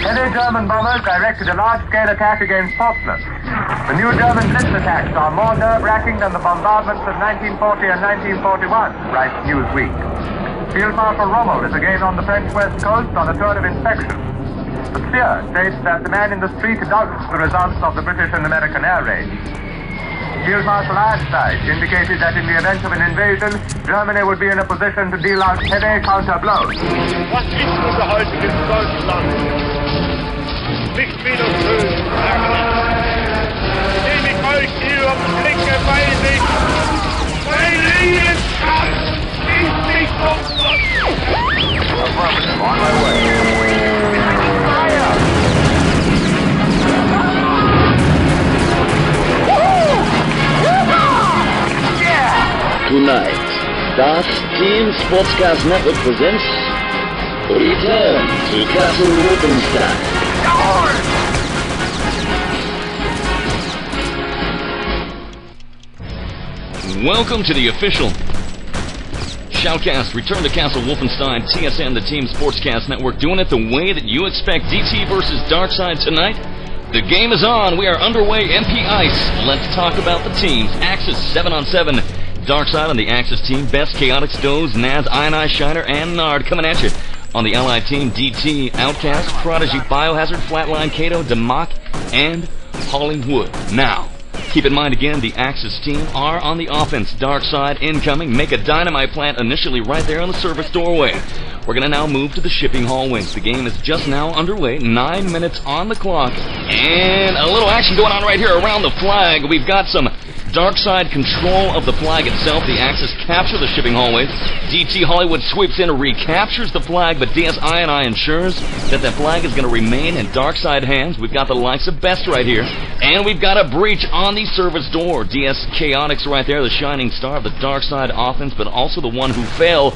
Heavy German bombers directed a large-scale attack against Portsmouth. The new German blitz attacks are more nerve-wracking than the bombardments of 1940 and 1941, writes Newsweek. Field Marshal Rommel is again on the French west coast on a tour of inspection. The Sphere states that the man in the street doubts the results of the British and American air raids. Field Marshal RTCW indicated that in the event of an invasion, Germany would be in a position to deal out heavy counter-blows. Was ist unser heutiges Deutschland? Nicht wieder schön, indem ich euch ihre Blicke weisig, mein Lebenskampf ist nicht umsonst. Affirmative, on my way. Fire! Tonight, Dark Team Sportscast Network presents Return to Castle Wolfenstein. Welcome to the official Shoutcast, Return to Castle Wolfenstein, TSN, the Team Sportscast Network, doing it the way that you expect. DT versus DarkSide tonight. The game is on. We are underway. MP Ice. Let's talk about the teams. Axis 7-on-7. DarkSide on the Axis team. Best, Chaotix, Doze, Naz, Ionized, Shiner, and Nard coming at you. On the Allied team, DT, Outcast, Prodigy, Biohazard, Flatline, Kato, Democ, and Hollywood. Now, keep in mind again, the Axis team are on the offense. DarkSide incoming. Make a dynamite plant initially right there on the service doorway. We're going to now move to the shipping hallways. The game is just now underway. 9 minutes on the clock. And a little action going on right here around the flag. We've got some DarkSide control of the flag itself. The Axis capture the shipping hallways. DT Hollywood sweeps in and recaptures the flag, but DS-I ensures that the flag is going to remain in DarkSide hands. We've got the likes of Best right here. And we've got a breach on the service door. DS Chaotix right there, the shining star of the DarkSide offense, but also the one who fell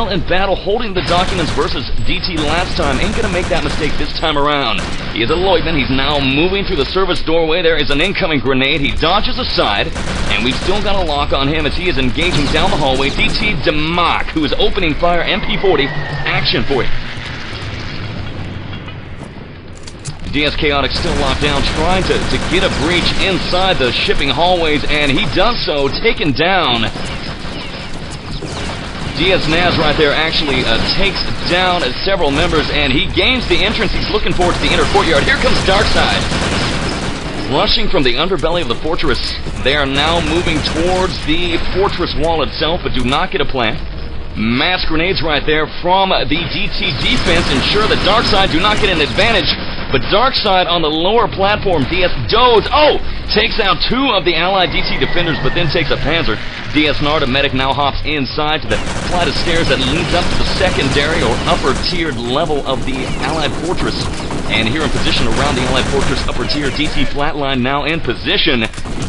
in battle holding the documents versus DT last time. Ain't gonna make that mistake this time around. He is a Leutnant. He's now moving through the service doorway. There is an incoming grenade. He dodges aside, and we've still got a lock on him as he is engaging down the hallway. DT Democ, who is opening fire. MP40, action for you. DS Chaotix still locked down, trying to get a breach inside the shipping hallways, and he does so, taken down. DS Naz right there actually takes down several members, and he gains the entrance. He's looking forward to the inner courtyard. Here comes DarkSide. Rushing from the underbelly of the fortress. They are now moving towards the fortress wall itself, but do not get a plant. Mass grenades right there from the DT defense ensure that DarkSide do not get an advantage. But DarkSide on the lower platform, DS Doze, takes out two of the Allied DT defenders, but then takes a Panzer. DS Nard, a medic, now hops inside to the flight of stairs that leads up to the secondary or upper tiered level of the Allied fortress. And here in position around the Allied fortress upper tier, DT Flatline now in position.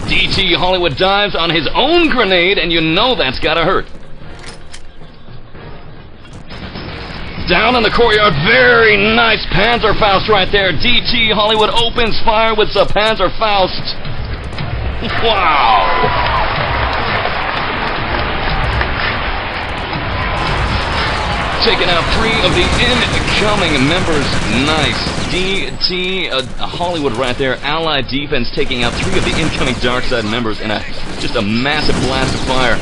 DT Hollywood dives on his own grenade, and you know that's gotta hurt. Down in the courtyard, very nice Panzerfaust right there. DT Hollywood opens fire with the Panzerfaust. Wow! Taking out three of the incoming members. Nice. DT Hollywood right there. Allied defense taking out three of the incoming DarkSide members in just a massive blast of fire.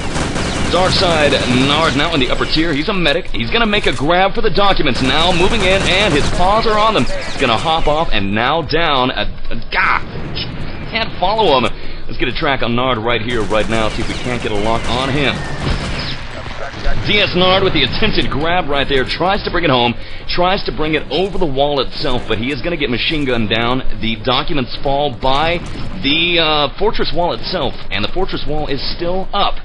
DarkSide Nard now in the upper tier. He's a medic. He's going to make a grab for the documents now. Moving in, and his paws are on them. He's going to hop off, and now down. Can't follow him. Let's get a track on Nard right here, right now. See if we can't get a lock on him. DS Nard with the attempted grab right there. Tries to bring it home. Tries to bring it over the wall itself, but he is going to get machine gunned down. The documents fall by the fortress wall itself, and the fortress wall is still up.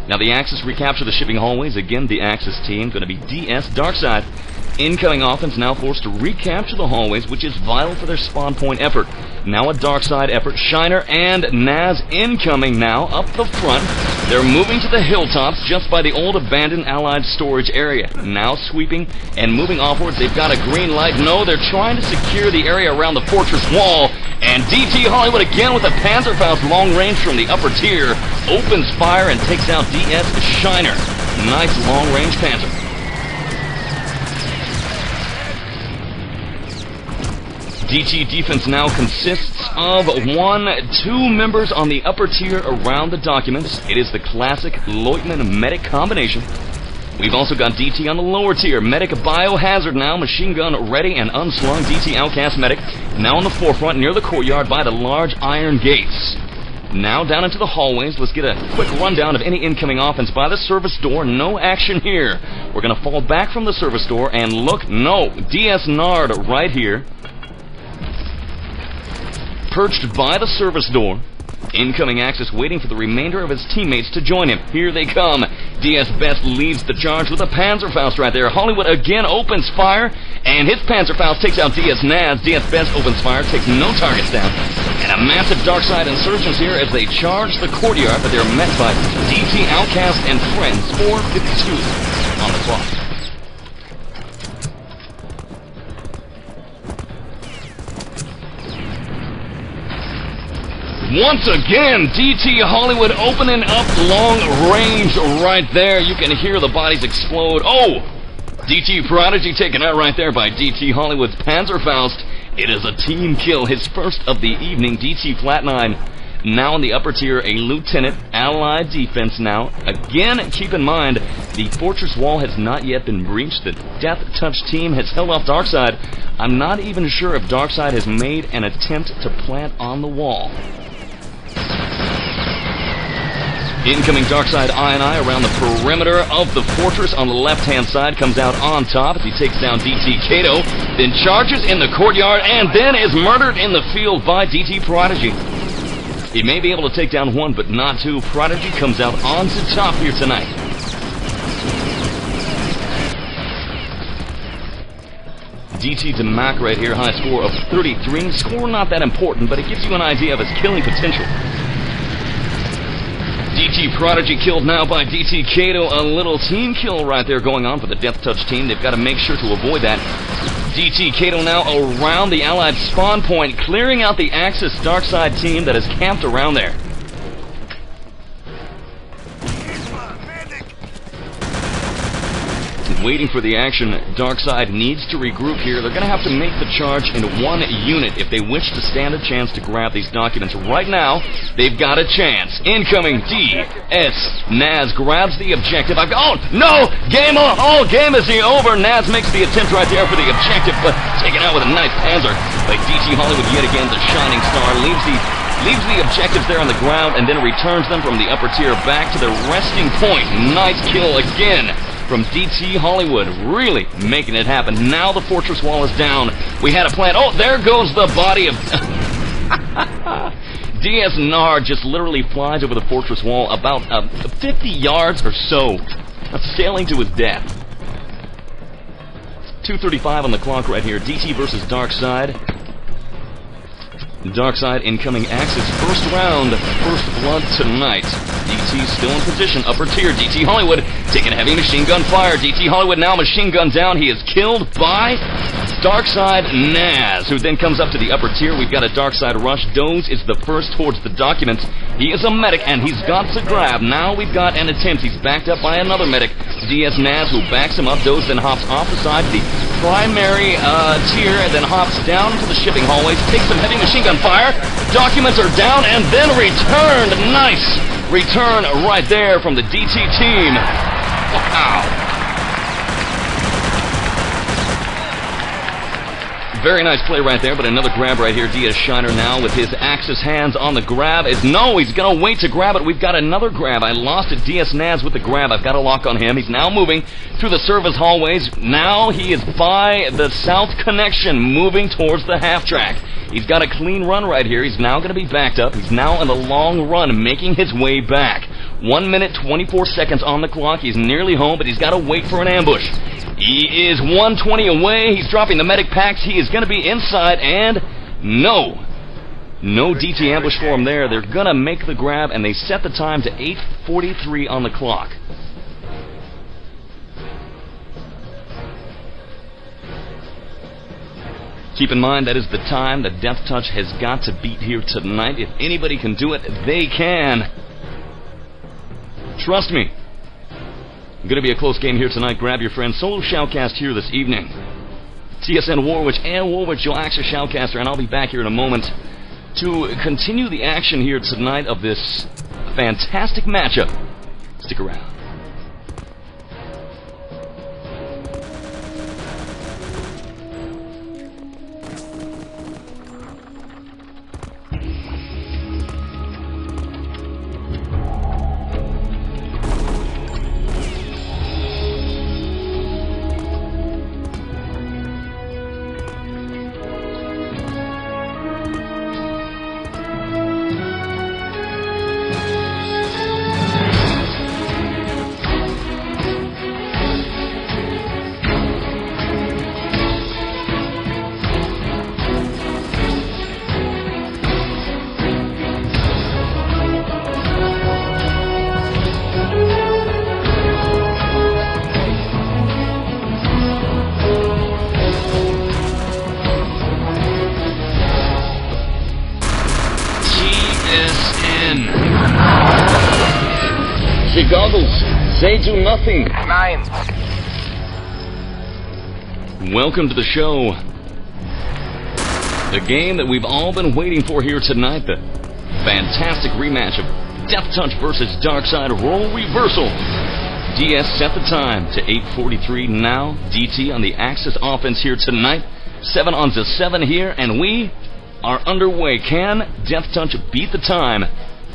Now the Axis recapture the shipping hallways. Again, the Axis team going to be DS DarkSide. Incoming offense now forced to recapture the hallways, which is vital for their spawn point effort. Now a DarkSide effort. Shiner and Naz incoming now up the front. They're moving to the hilltops just by the old abandoned Allied storage area. Now sweeping and moving offwards. They've got a green light. No, they're trying to secure the area around the fortress wall. And DT Hollywood again with a Panzerfaust long range from the upper tier. Opens fire and takes out DS Shiner. Nice long range Panzer. DT defense now consists of 1-2 members on the upper tier around the documents. It is the classic Leutman-Medic combination. We've also got DT on the lower tier. Medic Biohazard now, machine gun ready and unslung. DT Outcast Medic now in the forefront near the courtyard by the large iron gates. Now down into the hallways. Let's get a quick rundown of any incoming offense by the service door. No action here. We're going to fall back from the service door and look. No, DS Nard right here. Perched by the service door. Incoming Axis waiting for the remainder of his teammates to join him. Here they come. DS Best leads the charge with a Panzerfaust right there. Hollywood again opens fire, and his Panzerfaust takes out DS Naz. DS Best opens fire, takes no targets down. And a massive DarkSide insurgence here as they charge the courtyard, but they're met by DT Outcast and friends. 4:52 on the clock. Once again, DT Hollywood opening up long range right there. You can hear the bodies explode. Oh! DT Prodigy taken out right there by DT Hollywood's Panzerfaust. It is a team kill, his first of the evening. DT Flat9 now in the upper tier, a lieutenant. Allied defense now. Again, keep in mind, the fortress wall has not yet been breached. The DeathTouch team has held off DarkSide. I'm not even sure if DarkSide has made an attempt to plant on the wall. Incoming DarkSide I&I around the perimeter of the fortress on the left-hand side, comes out on top as he takes down DT Kato, then charges in the courtyard, and then is murdered in the field by DT Prodigy. He may be able to take down one, but not two. Prodigy comes out onto top here tonight. DT to Mac right here, high score of 33. Score not that important, but it gives you an idea of his killing potential. DT Prodigy killed now by DT Kato. A little team kill right there going on for the DeathTouch team. They've got to make sure to avoid that. DT Kato now around the Allied spawn point, clearing out the Axis DarkSide team that is camped around there. Waiting for the action. DarkSide needs to regroup here. They're going to have to make the charge in one unit if they wish to stand a chance to grab these documents. Right now, they've got a chance. Incoming DS Naz grabs the objective. Oh, no! Game on! Oh, game is over. Naz makes the attempt right there for the objective, but taken out with a nice panzer. Like DT Hollywood yet again, the shining star, leaves the objectives there on the ground and then returns them from the upper tier back to the resting point. Nice kill again from DT Hollywood, really making it happen. Now the fortress wall is down. We had a plan. Oh, there goes the body of DS Nard. Just literally flies over the fortress wall about 50 yards or so, sailing to his death. 2:35 on the clock right here. DT versus DarkSide. DarkSide incoming Axis. First round, first blood tonight. DT still in position, upper tier. DT Hollywood taking heavy machine gun fire. DT Hollywood now machine gun down. He is killed by DarkSide Naz, who then comes up to the upper tier. We've got a DarkSide rush. Doze is the first towards the documents. He is a medic, and he's got to grab. Now we've got an attempt. He's backed up by another medic, DS Naz, who backs him up. Doze then hops off the side, the primary tier, and then hops down into the shipping hallways, takes some heavy machine gun fire. Documents are down and then returned. Nice return right there from the DT team. Wow. Very nice play right there, but another grab right here. DS Shiner now with his Axis hands on the grab. He's going to wait to grab it. We've got another grab. I lost it. DS Naz with the grab. I've got a lock on him. He's now moving through the service hallways. Now he is by the south connection, moving towards the half track. He's got a clean run right here. He's now going to be backed up. He's now on the long run, making his way back. 1 minute, 24 seconds on the clock. He's nearly home, but he's got to wait for an ambush. He is 120 away. He's dropping the medic packs. He is going to be inside, and no DT ambush for him there. They're going to make the grab, and they set the time to 8:43 on the clock. Keep in mind, that is the time that DeathTouch has got to beat here tonight. If anybody can do it, they can. Trust me. Going to be a close game here tonight. Grab your friends. Solo Shoutcast here this evening. TSN Warwitch and Warwitch, you'll access Shoutcaster, and I'll be back here in a moment to continue the action here tonight of this fantastic matchup. Stick around. The goggles, they do nothing. 9. Welcome to the show. The game that we've all been waiting for here tonight, the fantastic rematch of deathTouch versus DarkSide role reversal. DS set the time to 8:43 now. DT on the Axis offense here tonight. 7 on the 7 here, and we are underway. Can deathTouch beat the time?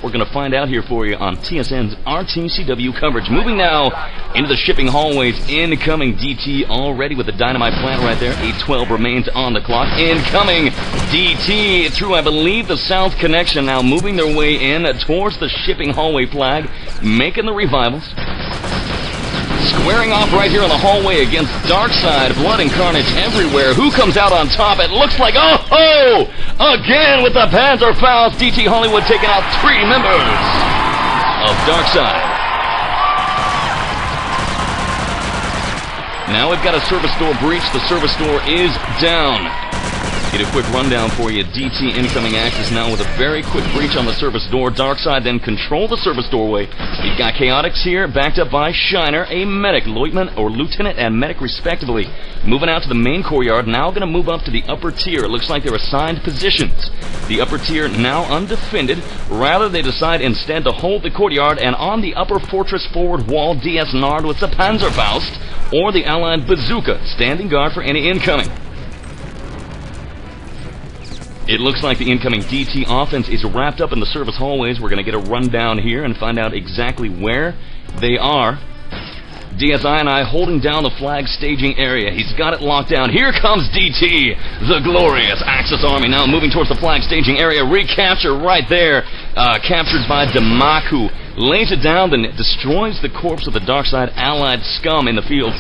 We're going to find out here for you on TSN's RTCW coverage. Moving now into the shipping hallways. Incoming DT already with the dynamite plant right there. 8:12 remains on the clock. Incoming DT through, I believe, the south connection. Now moving their way in towards the shipping hallway flag. Making the revivals. Squaring off right here on the hallway against DarkSide. Blood and carnage everywhere. Who comes out on top? It looks like, oh! Again with the Panzerfaust. DT Hollywood taking out 3 members of DarkSide. Now we've got a service door breach. The service door is down. Get a quick rundown for you. DT incoming Axis now with a very quick breach on the service door. DarkSide then control the service doorway. You've got Chaotix here, backed up by Shiner, a medic, lieutenant and medic respectively. Moving out to the main courtyard, now going to move up to the upper tier. It looks like they're assigned positions. The upper tier now undefended. Rather, they decide instead to hold the courtyard, and on the upper fortress forward wall, DS Nard with the Panzerfaust, or the allied Bazooka, standing guard for any incoming. It looks like the incoming DT offense is wrapped up in the service hallways. We're going to get a rundown here and find out exactly where they are. DSI and I holding down the flag staging area. He's got it locked down. Here comes DT, the glorious Axis Army. Now moving towards the flag staging area. Recapture right there. Captured by Damaku. Lays it down, then destroys the corpse of the DarkSide allied scum in the field.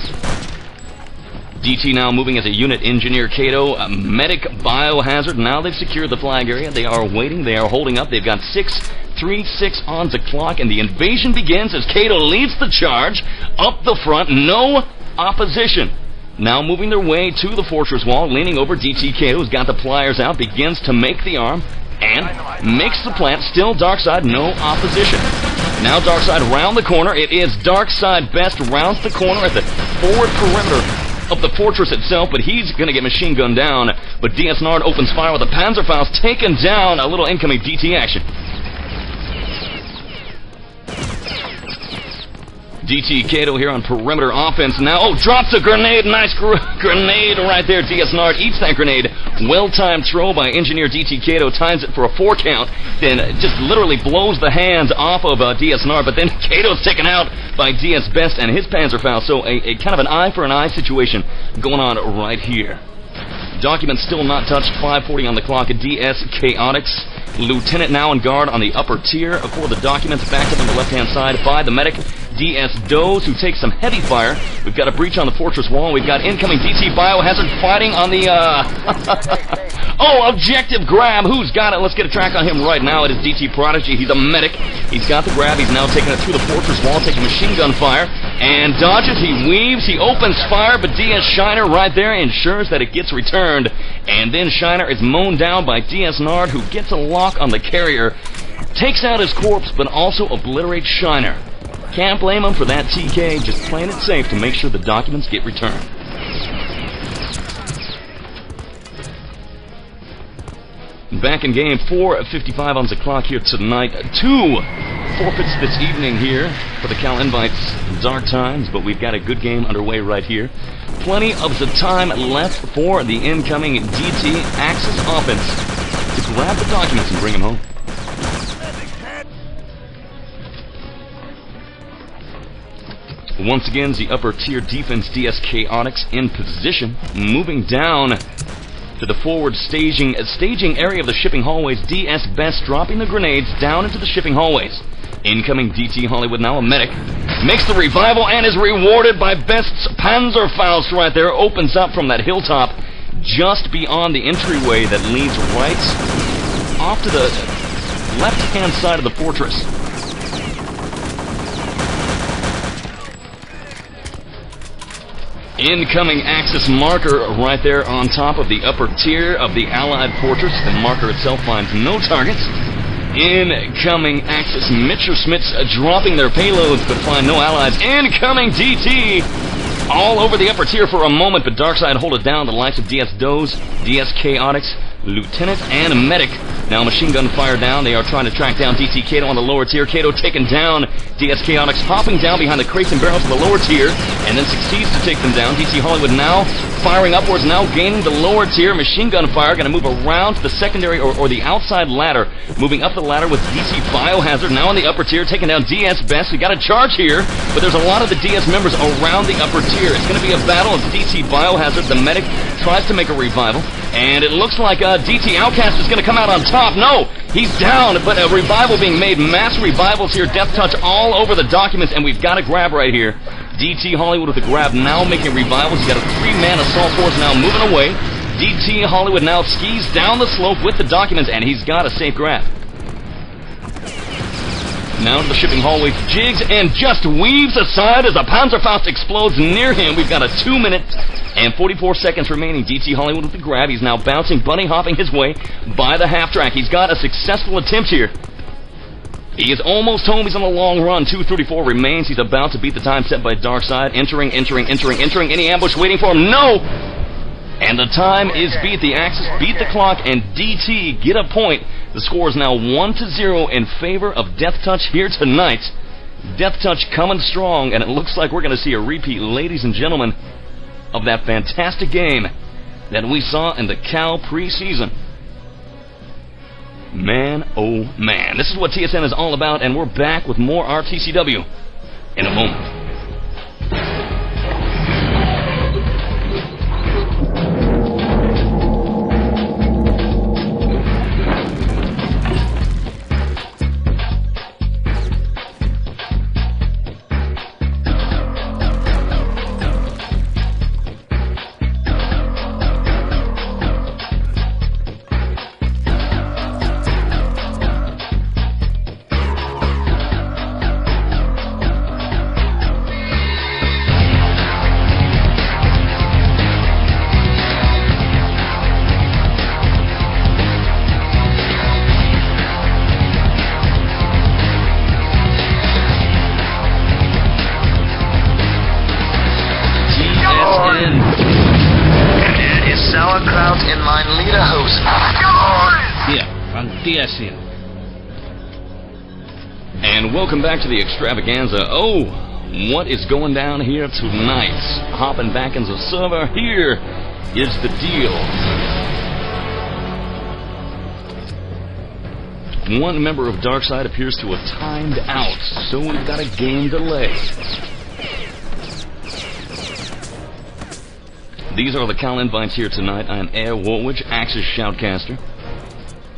DT now moving as a unit. Engineer Kato, a medic biohazard. Now they've secured the flag area. They are waiting. They are holding up. They've got 6:36 on the clock, and the invasion begins as Kato leads the charge up the front. No opposition. Now moving their way to the fortress wall, leaning over. DT Kato, who's got the pliers out, begins to make the arm and makes the plant. Still DarkSide, no opposition. Now DarkSide round the corner. It is DarkSide best, rounds the corner at the forward perimeter of the fortress itself, but he's going to get machine gunned down. But DS Nard opens fire with a Panzerfaust, taken down. A little incoming DT action. DT Kato here on perimeter offense now. Oh, drops a grenade. Nice grenade right there. DS Nard eats that grenade. Well-timed throw by Engineer DT Kato. Times it for a 4 count. Then just literally blows the hands off of DS Nard. But then Kato's taken out by DS Best and his Panzerfaust. So a kind of an eye for an eye situation going on right here. Documents still not touched. 5:40 on the clock. DS Chaotix. Lieutenant now in guard on the upper tier. For the documents backed up on the left-hand side by the medic. DS Doze, who takes some heavy fire. We've got a breach on the fortress wall. We've got incoming DT Biohazard fighting on the, oh, objective grab. Who's got it? Let's get a track on him right now. It is DT Prodigy. He's a medic. He's got the grab. He's now taking it through the fortress wall, taking machine gun fire, and dodges. He weaves. He opens fire, but DS Shiner right there ensures that it gets returned. And then Shiner is mown down by DS Nard, who gets a lock on the carrier, takes out his corpse, but also obliterates Shiner. Can't blame him for that TK, just playing it safe to make sure the documents get returned. back in game. 4:55 on the clock here tonight. 2 forfeits this evening here for the Cal Invites Dark Times, but we've got a good game underway right here. Plenty of the time left for the incoming DT Axis offense to grab the documents and bring them home. Once again, the upper tier defense DS Chaotix in position, moving down to the forward staging area of the shipping hallways. DS Best dropping the grenades down into the shipping hallways. Incoming DT Hollywood, now a medic, makes the revival and is rewarded by Best's Panzerfaust right there. Opens up from that hilltop just beyond the entryway that leads right off to the left-hand side of the fortress. Incoming Axis marker right there on top of the upper tier of the Allied fortress. The marker itself finds no targets. Incoming Axis Mitcher-Smiths dropping their payloads but find no allies. Incoming DT all over the upper tier for a moment, but DarkSide hold it down. The likes of DS Doze, DS Chaotix, Lieutenant, and Medic. Now machine gun fire down. They are trying to track down DT Kato on the lower tier. Kato taken down. DS Chaotix hopping down behind the crates and barrels of the lower tier and then succeeds to take them down. DT Hollywood now firing upwards, now gaining the lower tier. Machine gun fire, going to move around to the secondary or the outside ladder. Moving up the ladder with DC Biohazard now on the upper tier, taking down DS Best. We got a charge here, but there's a lot of the DS members around the upper tier. It's going to be a battle as DC Biohazard, the medic, tries to make a revival. And it looks like DT Outcast is going to come out on top. No, he's down, but a revival being made. Mass revivals here. DeathTouch all over the documents, and we've got a grab right here. DT Hollywood with a grab now making revivals. He's got a 3-man assault force now moving away. DT Hollywood now skis down the slope with the documents, and he's got a safe grab. Now to the shipping hallway, jigs and just weaves aside as a Panzerfaust explodes near him. We've got a 2 minute and 44 seconds remaining. DT Hollywood with the grab. He's now bouncing, bunny hopping his way by the half track. He's got a successful attempt here. He is almost home. He's on a long run. 2:34 remains. He's about to beat the time set by DarkSide. Entering. Any ambush waiting for him? No! And the time is beat. The Axis beat the clock, and DT get a point. The score is now 1-0 in favor of DeathTouch here tonight. DeathTouch coming strong, and it looks like we're going to see a repeat, ladies and gentlemen, of that fantastic game that we saw in the Cal preseason. Man, oh man. This is what TSN is all about, and we're back with more RTCW in a moment. DSN. And welcome back to the extravaganza. Oh, what is going down here tonight? Hopping back into the server. Here is the deal. One member of DarkSide appears to have timed out, so we've got a game delay. These are the Cal invites here tonight. I am Air Warwitch, Axis Shoutcaster.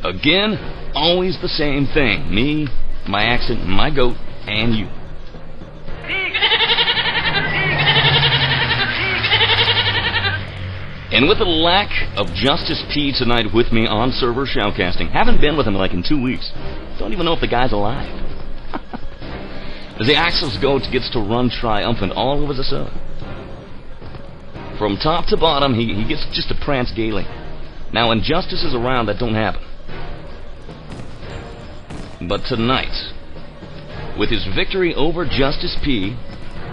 Again, always the same thing. Me, my accent, my goat, and you. And with the lack of Justice P tonight with me on server shoutcasting, haven't been with him like in 2 weeks. Don't even know if the guy's alive. As the Axis goat gets to run triumphant all over the server. From top to bottom, he gets just to prance gaily. Now, when Justice is around, that don't happen. But tonight, with his victory over Justice P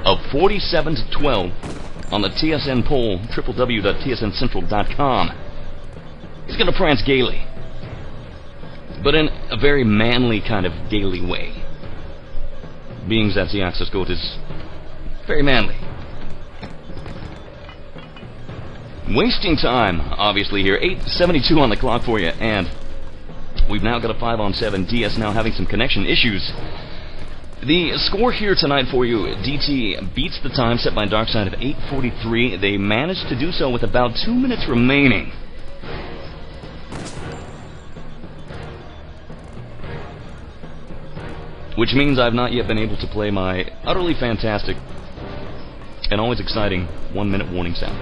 of 47-12 on the TSN poll, www.tsncentral.com, he's going to prance gaily. but in a very manly kind of gaily way. Being that the access code is very manly. Wasting time, obviously, here. 8:72 on the clock for you, and we've now got a 5-on-7. DS now having some connection issues. The score here tonight for you, DT beats the time set by DarkSide of 8:43. They managed to do so with about 2 minutes remaining. Which means I've not yet been able to play my utterly fantastic and always exciting 1-minute warning sound.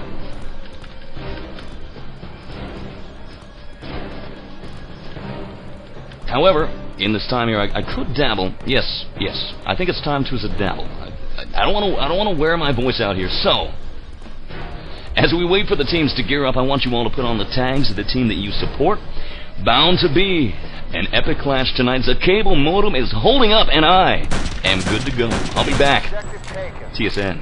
However, in this time here, I could dabble. Yes, I think it's time to dabble. I don't want to wear my voice out here. So, as we wait for the teams to gear up, I want you all to put on the tags of the team that you support. Bound to be an epic clash tonight. The cable modem is holding up, and I am good to go. I'll be back. TSN.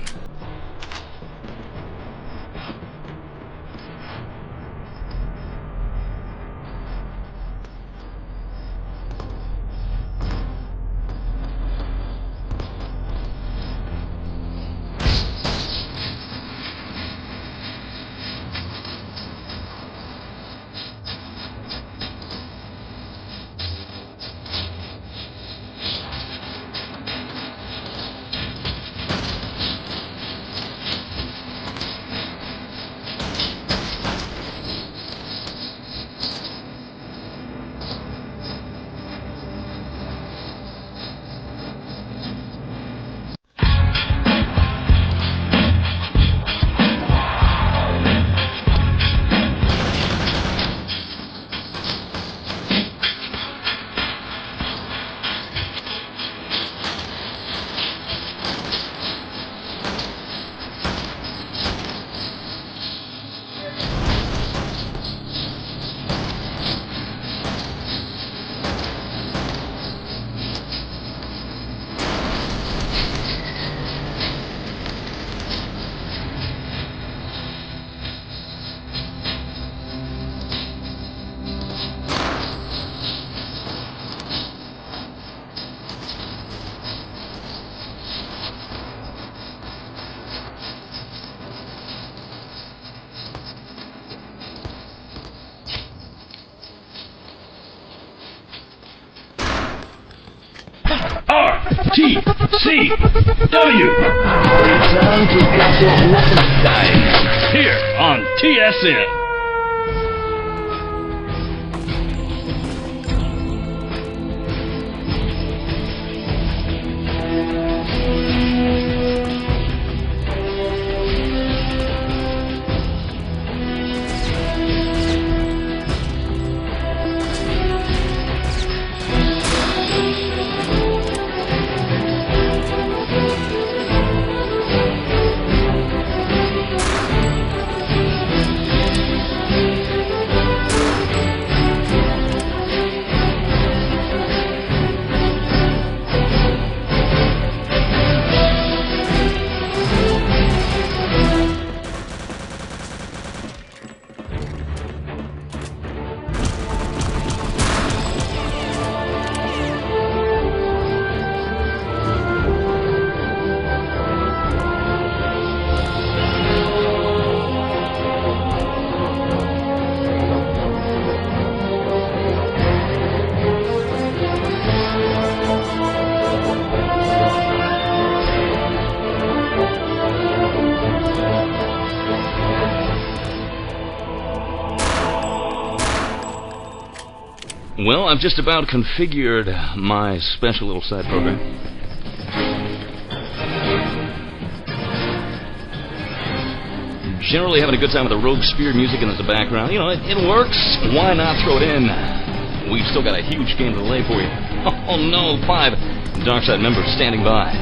RTCW! Return to Castle Wolfenstein. Here on TSN. Well, I've just about configured my special little side program. Generally having a good time with the Rogue Spear music in the background. You know, it works. Why not throw it in? We've still got a huge game to lay for you. Oh no, 5 DarkSide members standing by.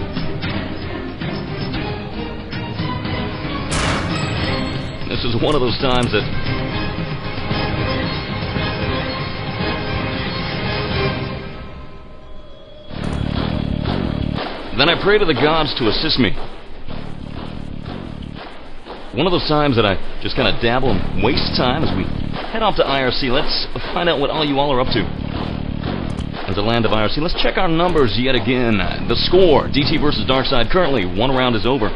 This is one of those times that then I pray to the gods to assist me. One of those times that I just kind of dabble and waste time as we head off to IRC. Let's find out what all you all are up to. the land of IRC. Let's check our numbers yet again. The score, DT versus DarkSide, currently 1 round is over.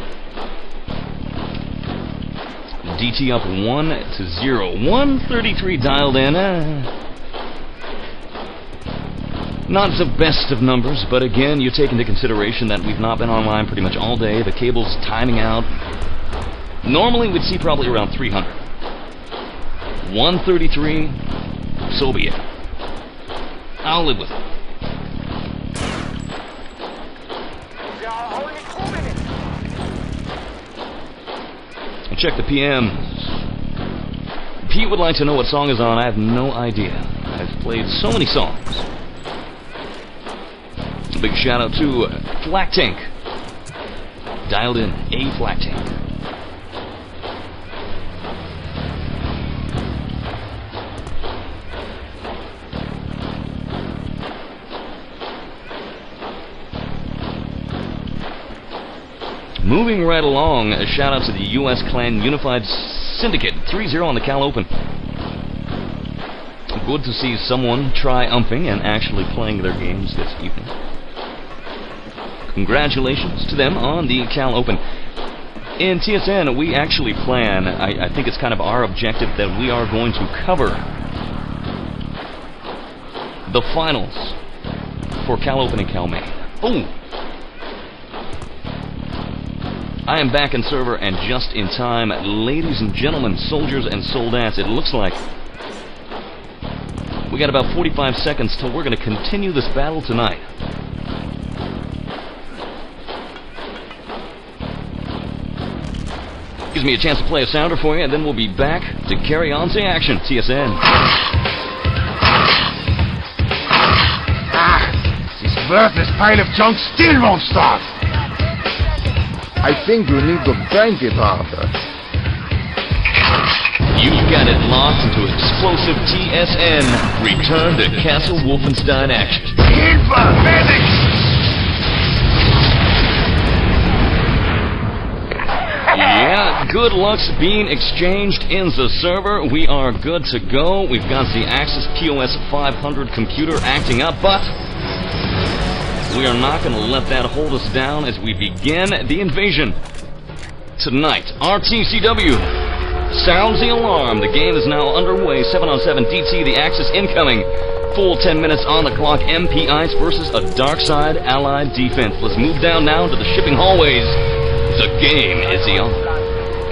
DT up 1-0. 133 dialed in. Not the best of numbers, but again, you take into consideration that we've not been online pretty much all day. The cable's timing out. Normally, we'd see probably around 300. 133, so be it. I'll live with it. I'll check the PMs. Pete would like to know what song is on. I have no idea. I've played so many songs. A big shout out to Flak Tank. Dialed in, A Flak Tank. Moving right along, a shout out to the U.S. Clan Unified Syndicate, 3-0 on the Cal Open. Good to see someone triumphing and actually playing their games this evening. Congratulations to them on the Cal Open. In TSN, we actually plan, I think it's kind of our objective, that we are going to cover the finals for Cal Open and Cal Main. Boom! I am back in server and just in time. Ladies and gentlemen, soldiers and soldates, it looks like we got about 45 seconds till we're going to continue this battle tonight. Gives me a chance to play a sounder for you, and then we'll be back to carry on the action. TSN. This worthless pile of junk still won't start. I think you need to crank it harder. You've got it locked into explosive TSN. Return to Castle Wolfenstein action. Hilfe! Medic! Yeah, good luck's being exchanged in the server. We are good to go. We've got the Axis POS 500 computer acting up, but we are not going to let that hold us down as we begin the invasion. Tonight, RTCW sounds the alarm. The game is now underway. 7-on-7 DT, the Axis incoming. Full 10 minutes on the clock. MP Ice versus a DarkSide allied defense. Let's move down now to the shipping hallways. The game is on.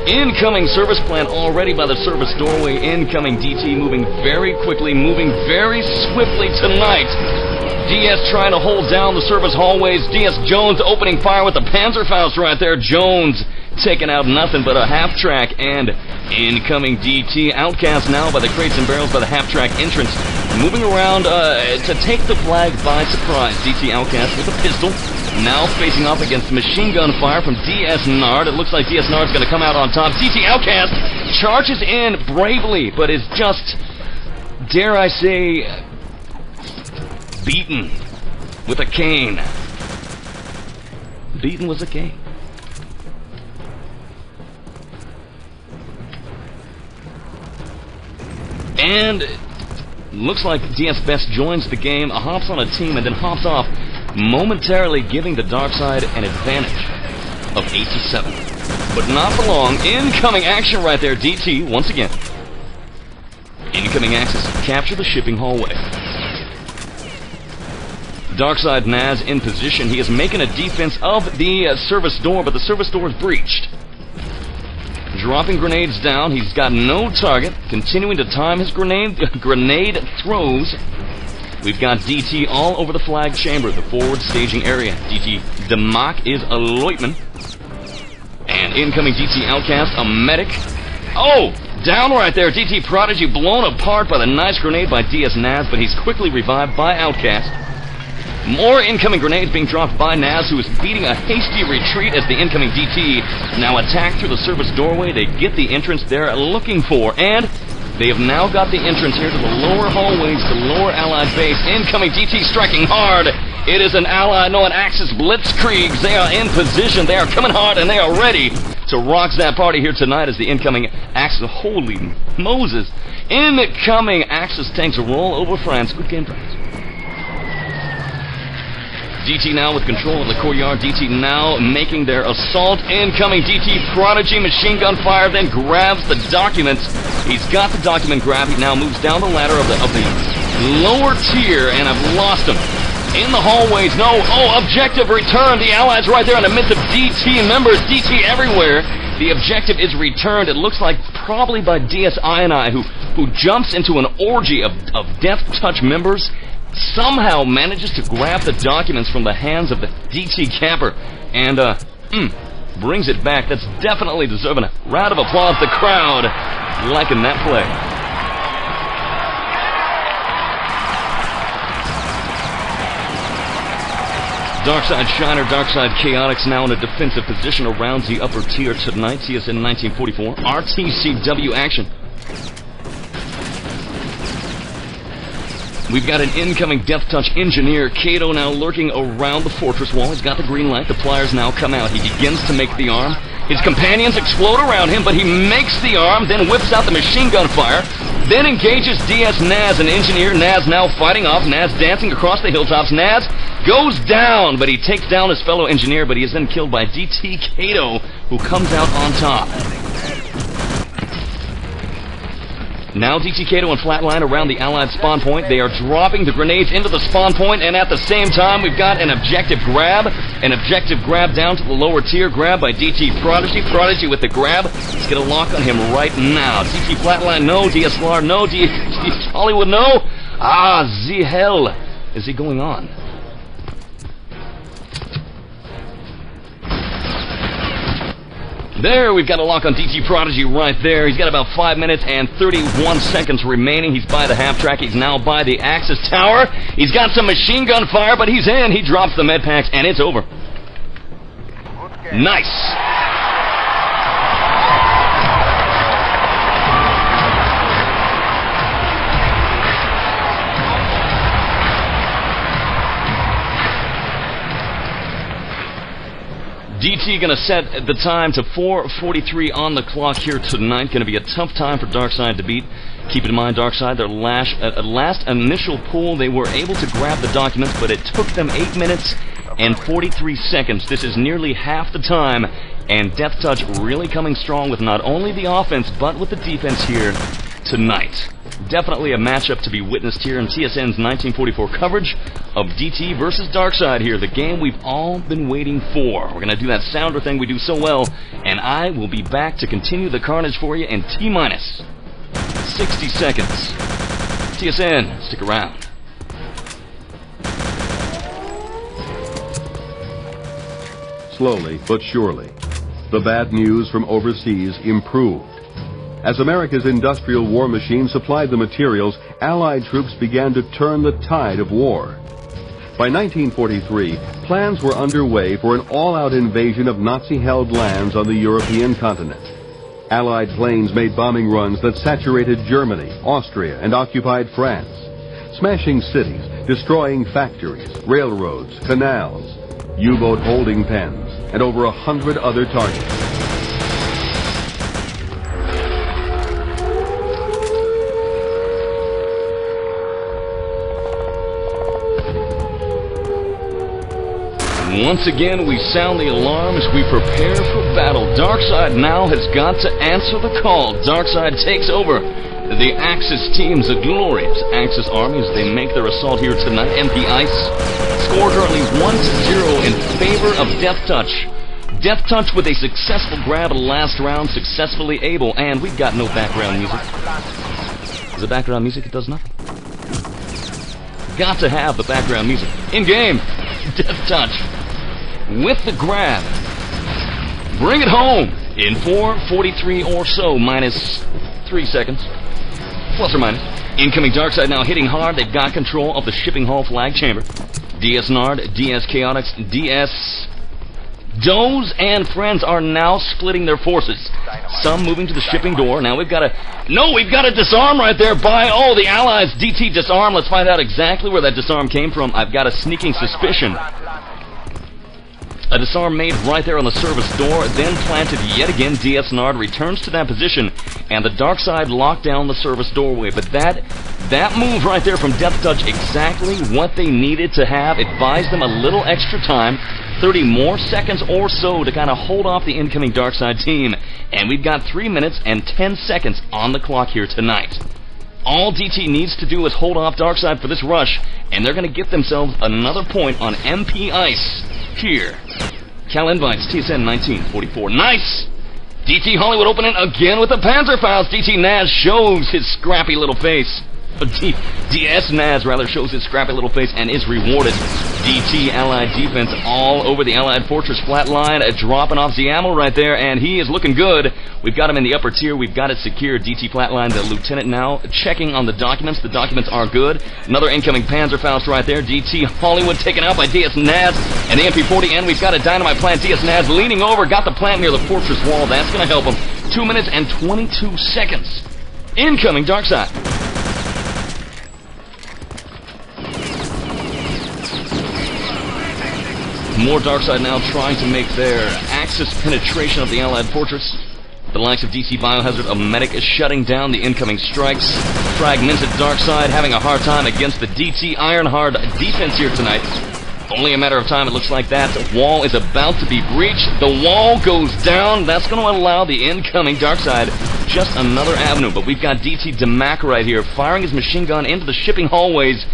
Incoming service plant already by the service doorway. Incoming DT moving very quickly, moving very swiftly tonight. DS trying to hold down the service hallways. DS Jones opening fire with the Panzerfaust right there. Jones taking out nothing but a half-track, and incoming DT. Outcast now by the crates and barrels by the half-track entrance. Moving around to take the flag by surprise. DT Outcast with a pistol. Now facing off against machine gun fire from DS Nard. It looks like DS Nard's going to come out on top. DT Outcast charges in bravely, but is just, dare I say, beaten with a cane. Beaten with a cane. And looks like DS Best joins the game, hops on a team, and then hops off, momentarily giving the DarkSide an advantage of 8-7. But not for long. Incoming action right there. DT, once again. Incoming Axis. Capture the shipping hallway. DarkSide Naz in position. He is making a defense of the service door, but the service door is breached. Dropping grenades down. He's got no target. Continuing to time his grenade throws. We've got DT all over the flag chamber, the forward staging area. DT Demock is a Leutman. And incoming DT Outcast, a medic. Oh! Down right there. DT Prodigy blown apart by the nice grenade by DS Naz, but he's quickly revived by Outcast. More incoming grenades being dropped by Naz, who is beating a hasty retreat as the incoming DT now attack through the service doorway. They get the entrance they're looking for, and they have now got the entrance here to the lower hallways, the lower Allied base. Incoming DT striking hard. It is an Allied, no, an Axis Blitzkrieg. They are in position. They are coming hard, and they are ready to rock that party here tonight as the incoming Axis. Holy Moses. Incoming Axis tanks roll over France. Good game, friends. DT now with control of the courtyard. DT now making their assault. Incoming DT Prodigy, machine gun fire, then grabs the documents. He's got the document grab. He now moves down the ladder of the lower tier, and I've lost him. In the hallways, no. Oh, objective returned. The Allies right there in the midst of DT members. DT everywhere. The objective is returned. It looks like probably by DSI&I, who jumps into an orgy of DeathTouch members, somehow manages to grab the documents from the hands of the DT camper, and brings it back. That's definitely deserving a round of applause. The crowd liking that play. DarkSide Shiner, DarkSide Chaotix now in a defensive position around the upper tier tonight. TSN 1944. RTCW action. We've got an incoming DeathTouch engineer, Kato, now lurking around the fortress wall. He's got the green light. The pliers now come out. He begins to make the arm. His companions explode around him, but he makes the arm, then whips out the machine gun fire, then engages DS Naz, an engineer. Naz now fighting off. Naz dancing across the hilltops. Naz goes down, but he takes down his fellow engineer, but he is then killed by DT Kato, who comes out on top. Now DT Kato and Flatline around the Allied spawn point. They are dropping the grenades into the spawn point, and at the same time, we've got an objective grab. An objective grab down to the lower tier. Grab by DT Prodigy. Prodigy with the grab. Let's get a lock on him right now. DT Flatline, no. DSLR, no. DT Hollywood, no. The hell is he going on? There, we've got a lock on DT Prodigy right there. He's got about 5 minutes and 31 seconds remaining. He's by the half track. He's now by the Axis Tower. He's got some machine gun fire, but he's in. He drops the med packs, and it's over. Nice. DT going to set the time to 4:43 on the clock here tonight. Going to be a tough time for DarkSide to beat. Keep in mind, DarkSide, their last initial pull, they were able to grab the documents, but it took them 8 minutes and 43 seconds. This is nearly half the time, and DeathTouch really coming strong with not only the offense, but with the defense here tonight. Definitely a matchup to be witnessed here in TSN's 1944 coverage of DT versus DarkSide here, the game we've all been waiting for. We're going to do that sounder thing we do so well, and I will be back to continue the carnage for you in T-minus 60 seconds. TSN, stick around. Slowly but surely, the bad news from overseas improved. As America's industrial war machine supplied the materials, Allied troops began to turn the tide of war. By 1943, plans were underway for an all-out invasion of Nazi-held lands on the European continent. Allied planes made bombing runs that saturated Germany, Austria, and occupied France, smashing cities, destroying factories, railroads, canals, U-boat holding pens, and over 100 other targets. Once again, we sound the alarm as we prepare for battle. DarkSide now has got to answer the call. DarkSide takes over the Axis teams, the glorious Axis army, as they make their assault here tonight. MP Ice. Score currently 1-0 in favor of DeathTouch. DeathTouch with a successful grab last round, successfully able, and we've got no background music. Is the background music? It does nothing. Got to have the background music. In-game, DeathTouch with the grab. Bring it home in 4:43 or so, minus 3 seconds. Plus or minus. Incoming DarkSide now hitting hard. They've got control of the shipping hall flag chamber. DS Nard, DS Chaotix, DS Doze and friends are now splitting their forces. Some moving to the shipping door. Now we've got a disarm right there by, the Allies. DT disarm. Let's find out exactly where that disarm came from. I've got a sneaking suspicion. A disarm made right there on the service door, then planted yet again. DS Nard returns to that position, and the DarkSide locked down the service doorway. But that That move right there from deathTouch, exactly what they needed to have. It buys them a little extra time, 30 more seconds or so to kind of hold off the incoming DarkSide team. And we've got 3 minutes and 10 seconds on the clock here tonight. All DT needs to do is hold off DarkSide for this rush, and they're going to get themselves another point on MP Ice here. Cal Invites, TSN 1944. Nice! DT Hollywood opening again with the Panzerfaust. DT Naz shows his scrappy little face. DS Naz rather shows his scrappy little face and is rewarded. DT Allied defense all over the Allied Fortress flatline, dropping off the ammo right there, and he is looking good. We've got him in the upper tier. We've got it secured. DT flatline, the lieutenant now checking on the documents. The documents are good. Another incoming Panzerfaust right there. DT Hollywood taken out by DS Naz and the MP40, and we've got a dynamite plant. DS Naz leaning over, got the plant near the fortress wall. That's going to help him. 2 minutes and 22 seconds. Incoming DarkSide. More DarkSide now trying to make their axis penetration of the Allied fortress. The likes of DC Biohazard, a medic is shutting down the incoming strikes. Fragmented DarkSide having a hard time against the DT Ironhard defense here tonight. Only a matter of time, it looks like that wall is about to be breached. The wall goes down. That's going to allow the incoming DarkSide just another avenue. But we've got DT Demac right here firing his machine gun into the shipping hallways.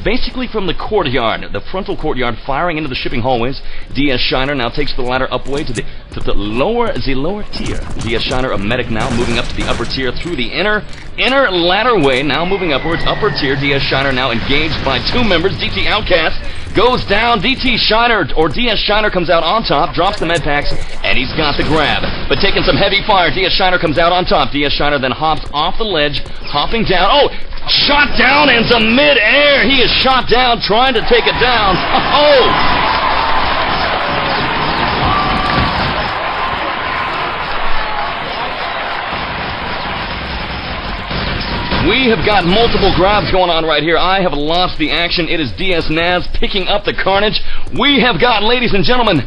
Basically from the courtyard, the frontal courtyard, firing into the shipping hallways. DS Shiner now takes the ladder upway to the lower tier. DS Shiner, a medic now, moving up to the upper tier through the inner ladder way, now moving upwards, upper tier. DS Shiner now engaged by 2 members. DT Outcast goes down. DT Shiner, or DS Shiner comes out on top, drops the med packs, and he's got the grab. But taking some heavy fire, DS Shiner comes out on top. DS Shiner then hops off the ledge, hopping down. Oh! Shot down into mid-air. He is shot down, trying to take it down. Oh! We have got multiple grabs going on right here. I have lost the action. It is DS Naz picking up the carnage. We have got, ladies and gentlemen,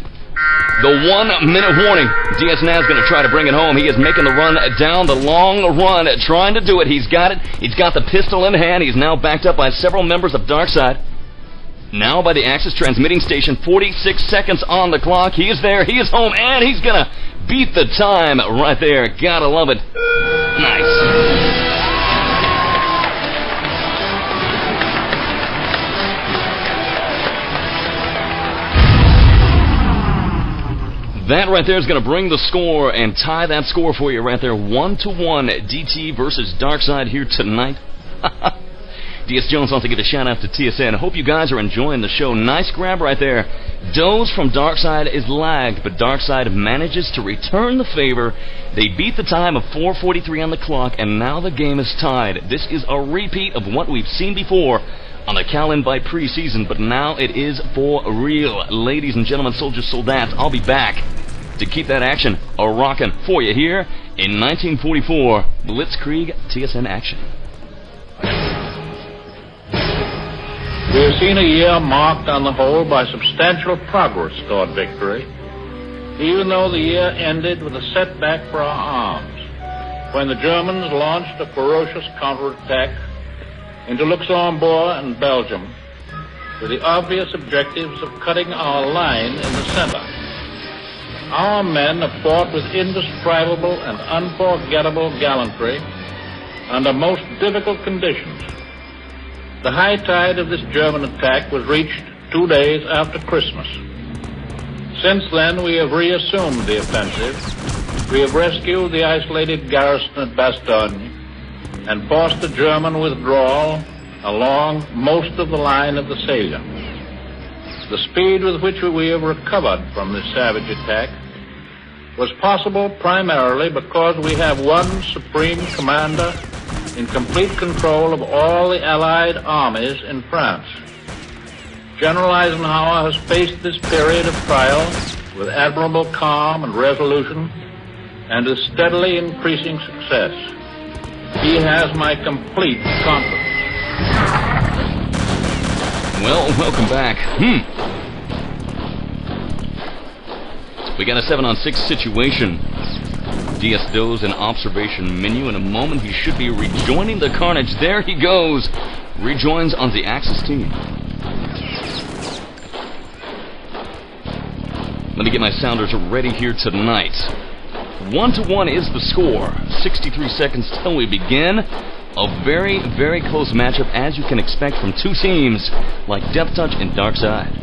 the 1 minute warning. DS Naz going to try to bring it home. He is making the run down the long run, trying to do it. He's got it. He's got the pistol in hand. He's now backed up by several members of DarkSide. Now by the Axis transmitting station. 46 seconds on the clock. He is there. He is home, and he's going to beat the time right there. Gotta love it. Nice. That right there is going to bring the score and tie that score for you right there. 1-1 DT versus DarkSide here tonight. DS Jones wants to give a shout out to TSN. I hope you guys are enjoying the show. Nice grab right there. Doze from DarkSide is lagged, but DarkSide manages to return the favor. They beat the time of 4:43 on the clock, and now the game is tied. This is a repeat of what we've seen before on the Cal Invite preseason, but now it is for real. Ladies and gentlemen, soldiers, soldats, I'll be back to keep that action a-rockin' for you here in 1944 Blitzkrieg TSN action. We have seen a year marked on the whole by substantial progress toward victory, even though the year ended with a setback for our arms, when the Germans launched a ferocious counterattack into Luxembourg and Belgium with the obvious objectives of cutting our line in the center. Our men have fought with indescribable and unforgettable gallantry under most difficult conditions. The high tide of this German attack was reached 2 days after Christmas. Since then, we have reassumed the offensive. We have rescued the isolated garrison at Bastogne and forced the German withdrawal along most of the line of the salient. The speed with which we have recovered from this savage attack was possible primarily because we have one supreme commander in complete control of all the Allied armies in France. General Eisenhower has faced this period of trial with admirable calm and resolution and with steadily increasing success. He has my complete confidence. Well, welcome back. We got a 7-on-6 situation. DS Doe's an observation menu. In a moment, he should be rejoining the carnage. There he goes. Rejoins on the Axis team. Let me get my sounders ready here tonight. 1-1 is the score. 63 seconds till we begin. A very, very close matchup, as you can expect from two teams like deathTouch and DarkSide.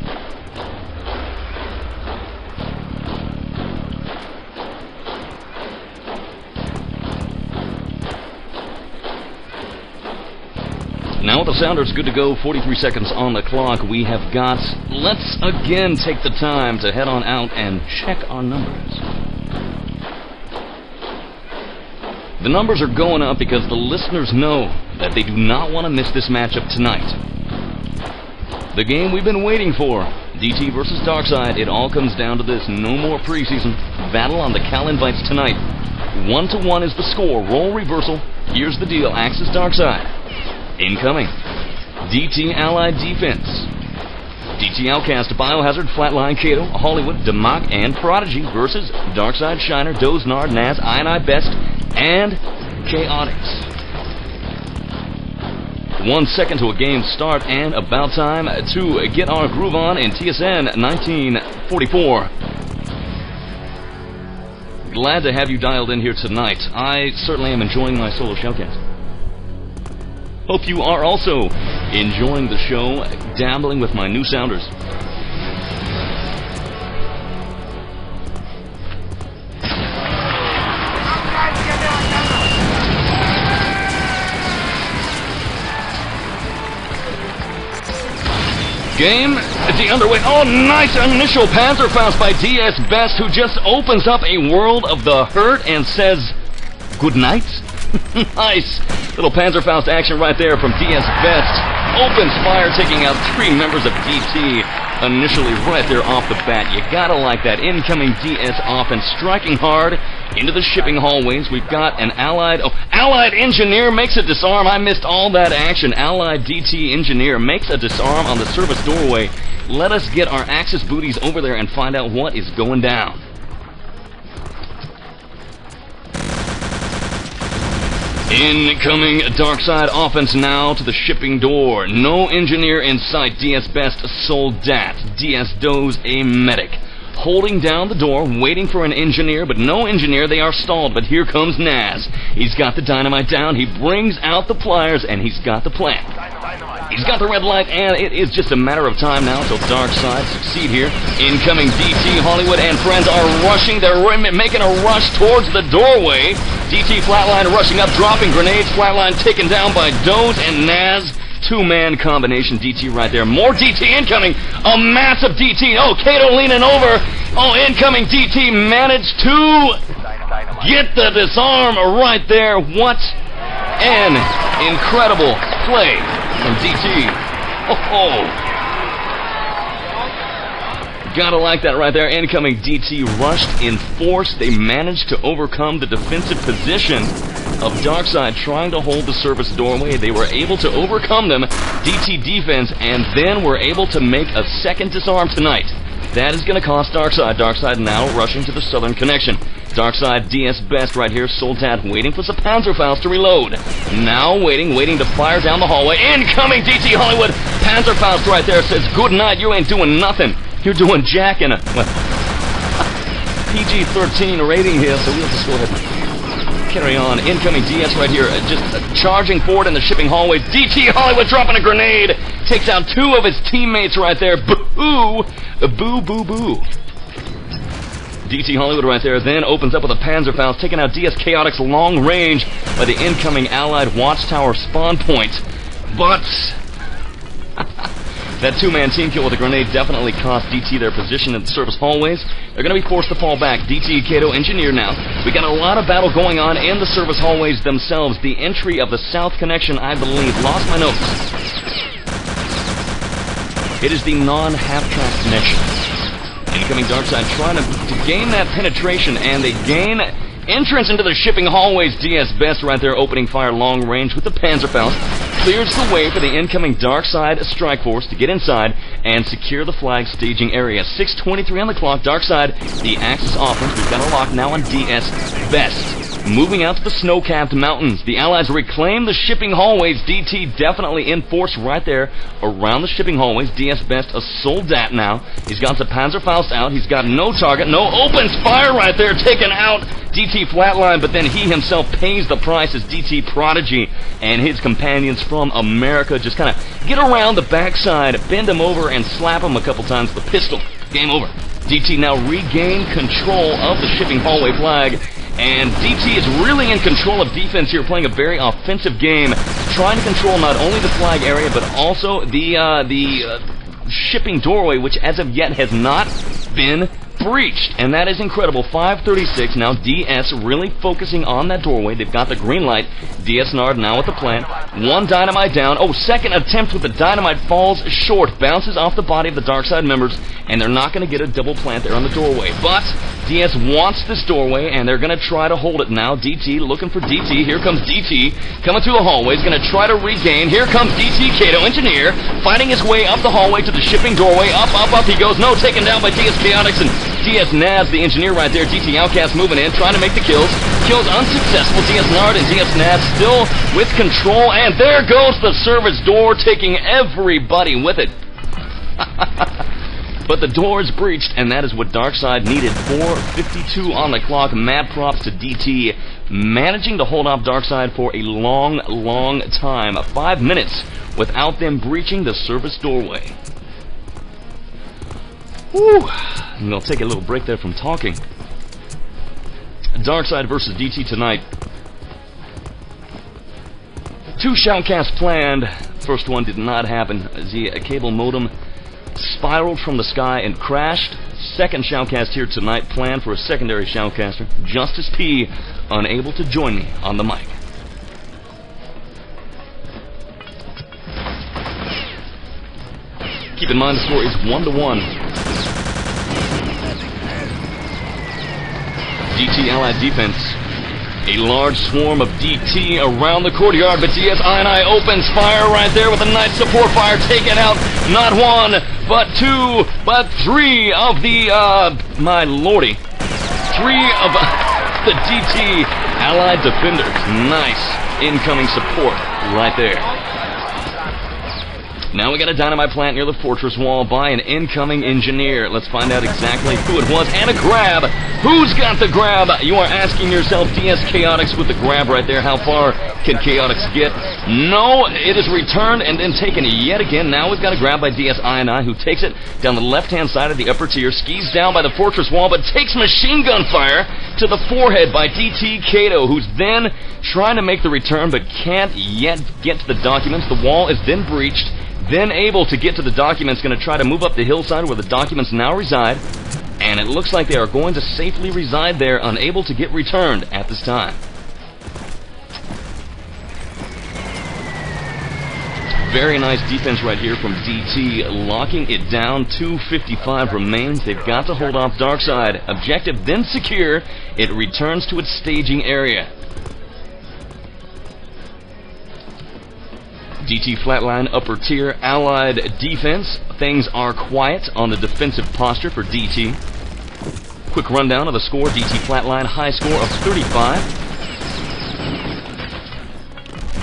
Now with the sounders good to go, 43 seconds on the clock, we have got, let's again take the time to head on out and check our numbers. The numbers are going up because the listeners know that they do not want to miss this matchup tonight. The game we've been waiting for, DT versus DarkSide, it all comes down to this. No more preseason. Battle on the Cal Invites tonight. 1-1 is the score. Role reversal. Here's the deal. Axis DarkSide. Incoming. DT Allied Defense. DT Outcast, Biohazard, Flatline, Kato, Hollywood, Democ, and Prodigy versus DarkSide, Shiner, Doznard, Naz, I&I Best, and Chaotix. 1 second to a game start, and about time to get our groove on in TSN 1944. Glad to have you dialed in here tonight. I certainly am enjoying my solo Shoutcast. Hope you are also enjoying the show, dabbling with my new sounders. Game underway. Oh, nice initial Panzerfaust by DS Best, who just opens up a world of the hurt and says, good night. Nice little Panzerfaust action right there from DS Best. Opens fire, taking out 3 members of DT initially right there off the bat. You gotta like that. Incoming DS offense, striking hard into the shipping hallways. We've got an Allied Engineer makes a disarm. I missed all that action. Allied DT Engineer makes a disarm on the service doorway. Let us get our Axis booties over there and find out what is going down. Incoming DarkSide offense now to the shipping door. No engineer in sight. DS Best sold dat. DS Doe's a medic. Holding down the door, waiting for an engineer, but no engineer. They are stalled, but here comes Naz. He's got the dynamite down. He brings out the pliers, and he's got the plan. He's got the red light, and it is just a matter of time now until DarkSide succeed here. Incoming DT, Hollywood, and friends are rushing. They're making a rush towards the doorway. DT Flatline rushing up, dropping grenades. Flatline taken down by Doze and Naz. 2-man combination DT right there. More DT incoming. A massive DT. Oh, Kato leaning over. Oh, incoming DT managed to get the disarm right there. What an incredible play from DT. Oh. Gotta like that right there. Incoming DT rushed in force. They managed to overcome the defensive position of DarkSide trying to hold the service doorway. They were able to overcome them, DT defense, and then were able to make a second disarm tonight. That is going to cost DarkSide. DarkSide now rushing to the southern connection. DarkSide DS Best right here. Soldat waiting for the Panzerfaust to reload. Now waiting to fire down the hallway. Incoming DT Hollywood. Panzerfaust right there says, good night, you ain't doing nothing. You're doing jack in a, well, PG-13 rating here, so we'll just go ahead and carry on. Incoming DS right here, just charging forward in the shipping hallway. DT Hollywood dropping a grenade. Takes out 2 of his teammates right there. Boo! Boo, boo, boo. DT Hollywood right there then opens up with a Panzerfaust, taking out DS Chaotix long range by the incoming Allied Watchtower spawn point. But that 2-man team kill with a grenade definitely cost DT their position in the service hallways. They're going to be forced to fall back. DT, Kato, Engineer now. We got a lot of battle going on in the service hallways themselves. The entry of the South Connection, I believe. Lost my notes. It is the non-half-track connection. Incoming DarkSide trying to gain that penetration, and they gain entrance into the shipping hallways. DS Best right there opening fire long range with the Panzerfaust. Clears the way for the incoming DarkSide strike force to get inside and secure the flag staging area. 6:23 on the clock. DarkSide, the Axis offense. We've got a lock now on DS Best. Moving out to the snow-capped mountains. The Allies reclaim the shipping hallways. DT definitely in force right there around the shipping hallways. DS Best a soldat now. He's got the Panzerfaust out. He's got no target. No opens fire right there. Taken out. DT flatline, but then he himself pays the price as DT Prodigy and his companions from America just kind of get around the backside, bend him over, and slap him a couple times with the pistol. Game over. DT now regain control of the shipping hallway flag. And DT is really in control of defense here, playing a very offensive game, trying to control not only the flag area, but also the shipping doorway, which as of yet has not been breached. And that is incredible. 5:36 now. DS really focusing on that doorway. They've got the green light. DS Nard now at the plant. One dynamite down. Oh, second attempt with the dynamite falls short. Bounces off the body of the DarkSide members, and they're not going to get a double plant there on the doorway. But DS wants this doorway, and they're going to try to hold it now. DT looking for DT. Here comes DT coming through the hallway. He's going to try to regain. Here comes DT Kato, engineer, fighting his way up the hallway to the shipping doorway. Up, up, up he goes. No, taken down by DS Chaotix and DS Naz, the engineer right there. DT Outcast moving in, trying to make the kills. Kills unsuccessful. DS Nard and DS Naz still with control, and there goes the service door, taking everybody with it. But the door is breached, and that is what DarkSide needed. 4:52 on the clock. Mad props to DT, managing to hold off DarkSide for a long, long time. 5 minutes without them breaching the service doorway. Whew. And they'll take a little break there from talking. DarkSide versus DT tonight. 2 shoutcasts planned. First one did not happen. The cable modem spiraled from the sky and crashed. Second shoutcast here tonight, planned for a secondary shoutcaster. Justice P, unable to join me on the mic. Keep in mind the score is 1-1. DT Allied defense. A large swarm of DT around the courtyard, but DS I opens fire right there with a nice support fire, taken out not 1, but 2, but 3 of the, my lordy, 3 of the DT Allied defenders. Nice incoming support right there. Now we got a dynamite plant near the fortress wall by an incoming engineer. Let's find out exactly who it was. And a grab. Who's got the grab? You are asking yourself, DS Chaotix with the grab right there. How far can Chaotix get? No, it is returned and then taken yet again. Now we've got a grab by DS I, who takes it down the left-hand side of the upper tier, skis down by the fortress wall, but takes machine gun fire to the forehead by DT Kato, who's then trying to make the return but can't yet get to the documents. The wall is then breached. Then able to get to the documents, going to try to move up the hillside where the documents now reside, and it looks like they are going to safely reside there, unable to get returned at this time. Very nice defense right here from DT, locking it down. 2:55 remains. They've got to hold off DarkSide. Objective then secure. It returns to its staging area. DT flatline, upper tier, Allied defense. Things are quiet on the defensive posture for DT. Quick rundown of the score. DT flatline, high score of 35.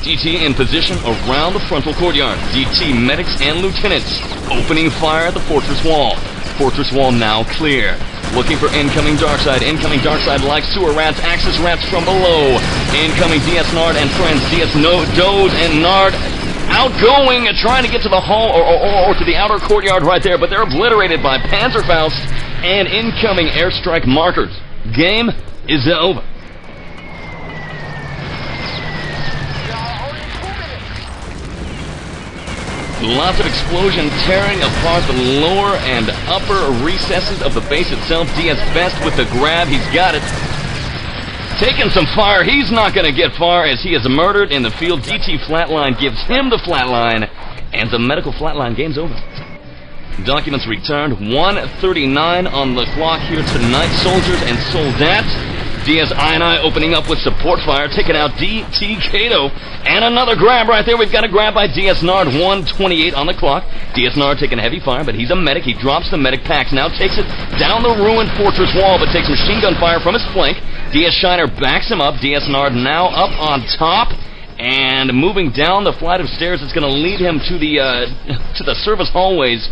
DT in position around the frontal courtyard. DT medics and lieutenants opening fire at the fortress wall. Fortress wall now clear. Looking for incoming DarkSide. Incoming DarkSide like sewer rats, Axis rats from below. Incoming DS Nard and friends. DS Doze and Nard outgoing, trying to get to the hall or to the outer courtyard right there, but they're obliterated by Panzerfaust and incoming airstrike markers. Game is over. Lots of explosion tearing apart the lower and upper recesses of the base itself. DS Best with the grab. He's got it. Taking some fire. He's not going to get far as he is murdered in the field. DT flatline gives him the flatline, and the medical flatline game's over. Documents returned. 1:39 on the clock here tonight. Soldiers and soldats DS-INI opening up with support fire, taking out DT Kato, and another grab right there. We've got a grab by DS Nard, 1:28 on the clock. DS Nard taking heavy fire, but he's a medic. He drops the medic packs, now takes it down the ruined fortress wall, but takes machine gun fire from his flank. DS Shiner backs him up. DS Nard now up on top, and moving down the flight of stairs. It's going to lead him to the service hallways.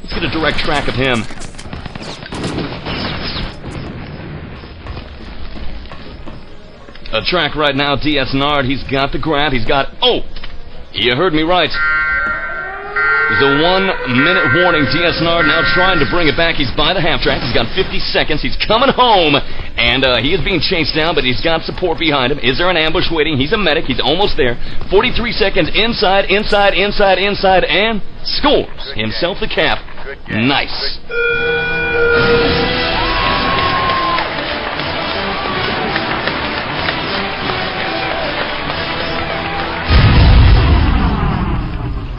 Let's get a direct track of him. A track right now, DS Nard. He's got the grab. He's got... Oh! You heard me right. The 1 minute warning. DS Nard now trying to bring it back. He's by the half track. He's got 50 seconds. He's coming home. And he is being chased down, but he's got support behind him. Is there an ambush waiting? He's a medic. He's almost there. 43 seconds. Inside, and scores himself the cap. Nice.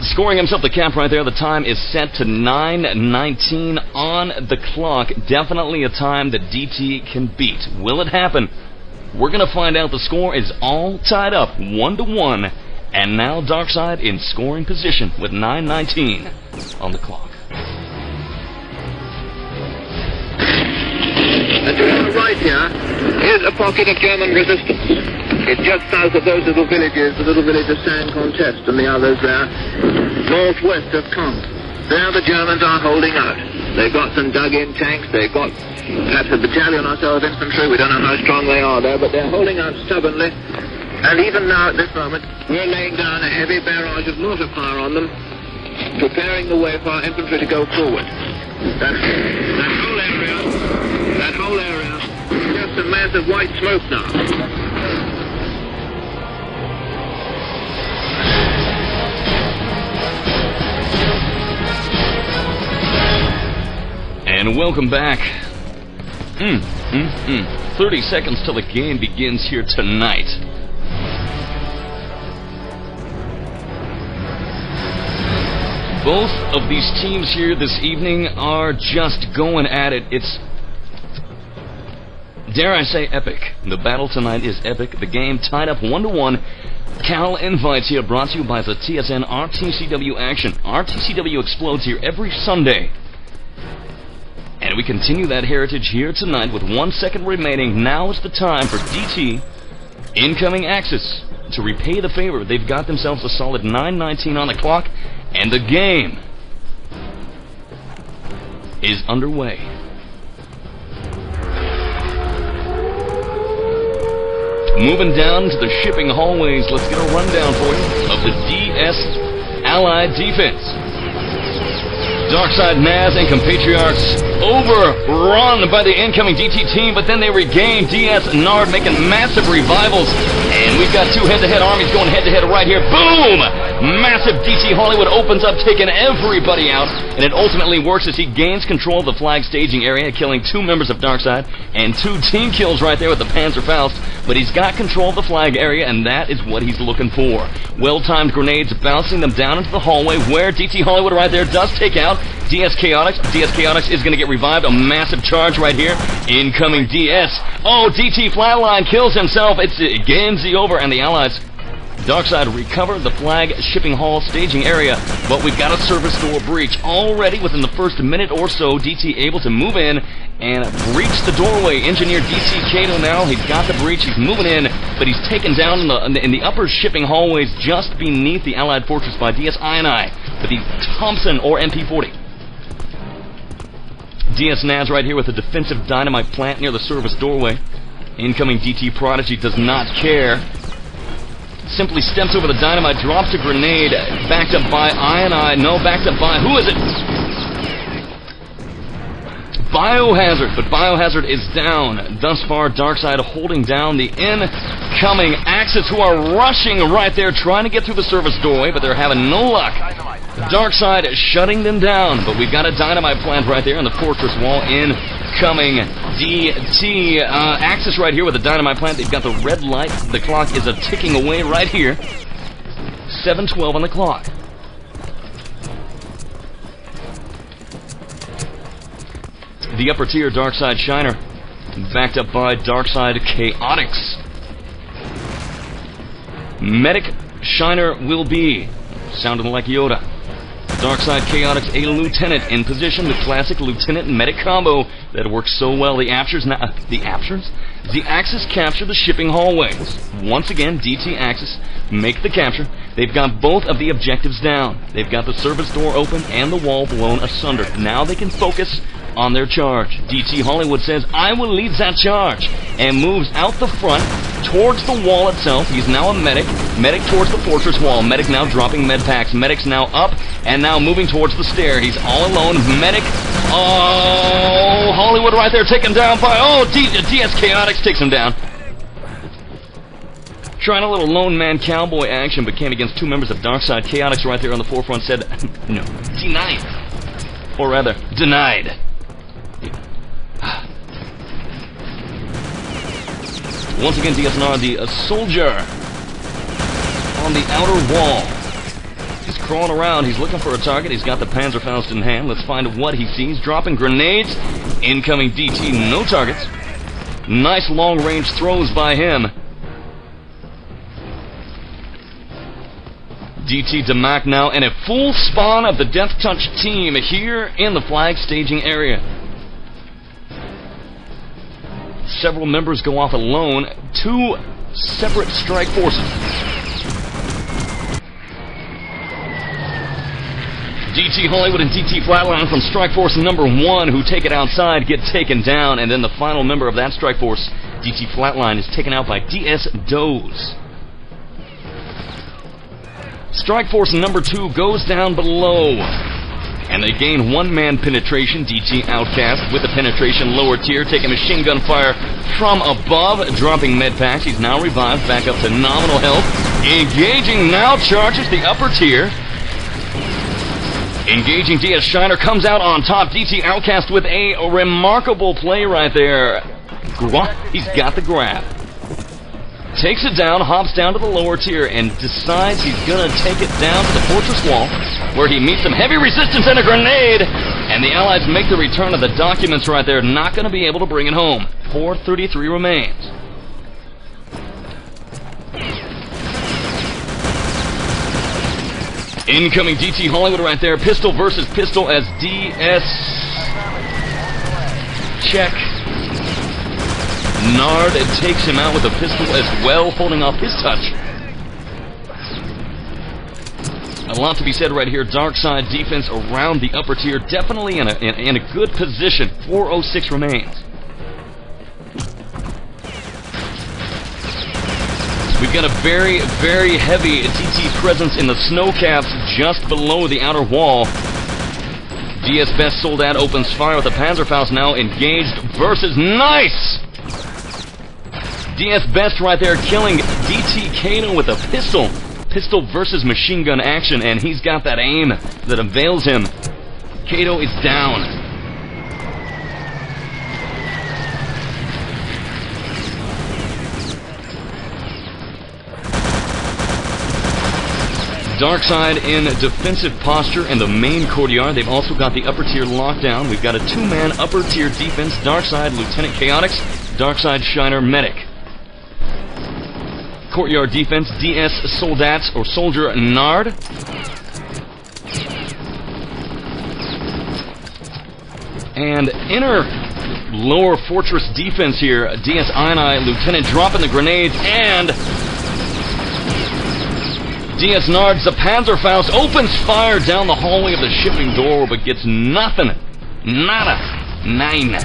Scoring himself the cap right there. The time is set to 9:19 on the clock. Definitely a time that DT can beat. Will it happen? We're going to find out. The score is all tied up, 1-1. And now DarkSide in scoring position with 9:19 on the clock. And to our right here is a pocket of German resistance. It's just south of those little villages, the little village of San Contest and the others there, northwest of Caen. There the Germans are holding out. They've got some dug-in tanks, they've got perhaps a battalion or so of infantry, we don't know how strong they are there, but they're holding out stubbornly. And even now at this moment, we're laying down a heavy barrage of mortar fire on them, preparing the way for our infantry to go forward. That whole area, just a mass of white smoke now. And welcome back. 30 seconds till the game begins here tonight. Both of these teams here this evening are just going at it. It's, dare I say, epic. The battle tonight is epic. The game tied up 1-1. Cal Invites here, brought to you by the TSN RTCW action. RTCW explodes here every Sunday. And we continue that heritage here tonight with 1 second remaining. Now is the time for DT, incoming Axis, to repay the favor. They've got themselves a solid 9:19 on the clock, and the game is underway. Moving down to the shipping hallways, let's get a rundown for you of the DS Allied defense. DarkSide, Naz, and compatriots overrun by the incoming DT team, but then they regain. DS Nard making massive revivals, and we've got two head-to-head armies going head-to-head right here. Boom! Massive DT Hollywood opens up, taking everybody out, and it ultimately works as he gains control of the flag staging area, killing 2 members of DarkSide, and 2 team kills right there with the Panzerfaust, but he's got control of the flag area, and that is what he's looking for. Well-timed grenades bouncing them down into the hallway, where DT Hollywood right there does take out DS Chaotix. DS Chaotix is going to get revived. A massive charge right here. Incoming DS. Oh, DT Flatline kills himself. It's Genzi over, and the Allies, DarkSide, recover the flag shipping hall staging area, but we've got a service door breach already within the first minute or so. DT able to move in and breach the doorway. Engineer DC Kato now, he's got the breach, he's moving in, but he's taken down in the upper shipping hallways just beneath the Allied fortress by DS-INI with the Thompson or MP40. DS Naz right here with a defensive dynamite plant near the service doorway. Incoming DT Prodigy does not care. Simply steps over the dynamite, drops a grenade, backed up by INI. No, backed up by, who is it? Biohazard, but Biohazard is down. Thus far, DarkSide holding down the incoming Axis, who are rushing right there, trying to get through the service doorway, but they're having no luck. DarkSide shutting them down, but we've got a dynamite plant right there on the fortress wall. Incoming DT Axis right here with a dynamite plant. They've got the red light. The clock is ticking away right here. 7:12 on the clock. the upper tier, DarkSide Shiner, backed up by DarkSide Chaotix. Medic Shiner will be, sounding like Yoda. DarkSide Chaotix, a lieutenant in position, the classic lieutenant and medic combo that works so well. The Axis capture the shipping hallways. Once again, DT Axis make the capture. They've got both of the objectives down. They've got the service door open and the wall blown asunder. Now they can focus on their charge. DT Hollywood says, I will lead that charge, and moves out the front towards the wall itself. He's now a medic. Medic towards the fortress wall. Medic now dropping med packs. Medic's now up and now moving towards the stair. He's all alone. Medic. Oh, Hollywood right there taken down by, DS Chaotix takes him down. Trying a little lone man cowboy action, but came against two members of DarkSide. Chaotix right there on the forefront said, no, denied. Or rather, denied. Once again, DSNR, the soldier on the outer wall. He's crawling around. He's looking for a target. He's got the Panzerfaust in hand. Let's find what he sees. Dropping grenades. Incoming DT. No targets. Nice long-range throws by him. DT Damac now and a full spawn of the DeathTouch team here in the flag staging area. Several members go off alone. Two separate strike forces. DT Hollywood and DT Flatline from Strike Force number 1 who take it outside get taken down, and then the final member of that Strike Force, DT Flatline, is taken out by DS Doze. Strike Force number 2 goes down below, and they gain one-man penetration. DT Outcast with the penetration lower tier, taking machine gun fire from above, dropping med packs. He's now revived, back up to nominal health. Engaging now, charges the upper tier. Engaging DS Shiner, comes out on top. DT Outcast with a remarkable play right there. He's got the grab. Takes it down, hops down to the lower tier, and decides he's gonna take it down to the fortress wall, where he meets some heavy resistance and a grenade, and the Allies make the return of the documents right there. Not gonna be able to bring it home. 433 remains. Incoming DT Hollywood right there. Pistol versus pistol as DS check. Nard takes him out with a pistol as well, holding off his touch. A lot to be said right here. DarkSide defense around the upper tier, definitely in a good position. 406 remains. We've got a very, very heavy DT presence in the snow caps just below the outer wall. DS Best Soldat opens fire with the Panzerfaust now engaged versus nice! DS Best right there killing DT Kato with a pistol. Pistol versus machine gun action, and he's got that aim that avails him. Kato is down. DarkSide in defensive posture in the main courtyard. They've also got the upper tier lockdown. We've got a two-man upper tier defense. DarkSide Lieutenant Chaotix, DarkSide Shiner Medic. Courtyard defense, DS Soldats or Soldier Nard. And inner lower fortress defense here, DS Ini Lieutenant dropping the grenades, and DS Nard's the Panzerfaust opens fire down the hallway of the shipping door, but gets nothing. Nada. Nine.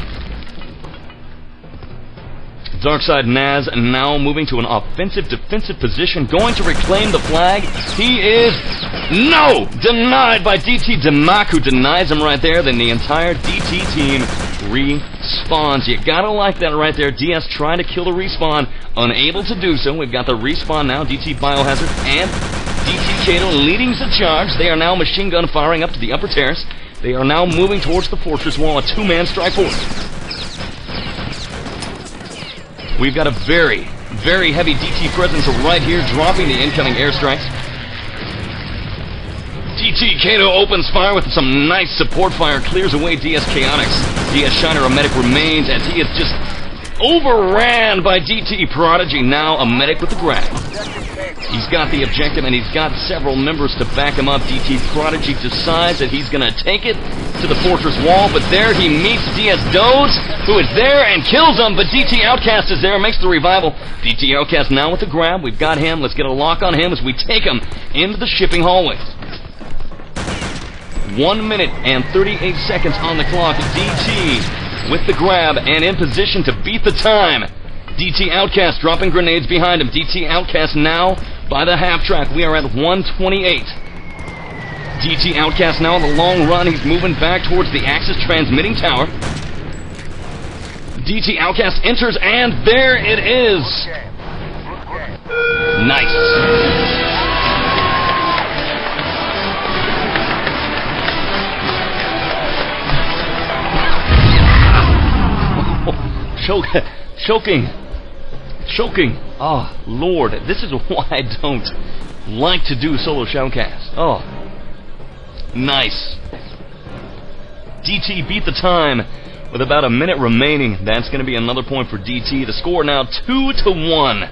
DarkSide Naz now moving to an offensive defensive position, going to reclaim the flag. He is denied by DT Damac, who denies him right there. Then the entire DT team respawns. You gotta like that right there. DS trying to kill the respawn, unable to do so. We've got the respawn now. DT Biohazard and DT Kato leading the charge. They are now machine gun firing up to the upper terrace. They are now moving towards the fortress wall, a two-man strike force. We've got a very, very heavy DT presence right here, dropping the incoming airstrikes. DT DT Kato opens fire with some nice support fire, clears away DS Chaotix. DS Shiner, a medic, remains as he is just overran by DT Prodigy, now a medic with the grab. He's got the objective, and he's got several members to back him up. DT Prodigy decides that he's going to take it to the fortress wall, but there he meets DS Doze, who is there and kills him, but DT Outcast is there, makes the revival. DT Outcast now with the grab. We've got him. Let's get a lock on him as we take him into the shipping hallways. 1 minute and 38 seconds on the clock. DT with the grab and in position to beat the time. DT Outcast dropping grenades behind him. DT Outcast now by the half track. We are at 128. DT Outcast now on the long run. He's moving back towards the Axis transmitting tower. DT Outcast enters, and there it is. Nice. Choking. Oh, Lord. This is why I don't like to do solo Shoutcast. Oh. Nice. DT beat the time with about a minute remaining. That's going to be another point for DT. The score now 2-1.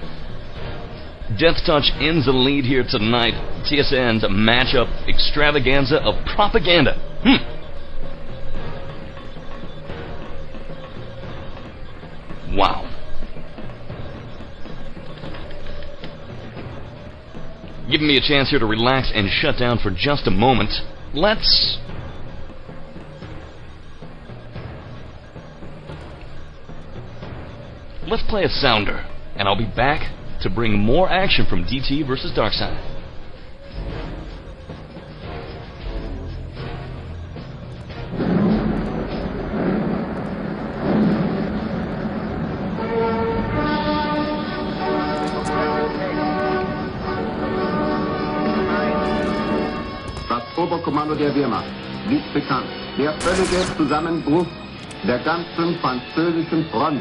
DeathTouch ends the lead here tonight. TSN's matchup extravaganza of propaganda. Wow. Giving me a chance here to relax and shut down for just a moment. Let's play a sounder, and I'll be back to bring more action from DT versus DarkSide. Oberkommando der Wehrmacht liegt bekannt. Der völlige Zusammenbruch der ganzen französischen Front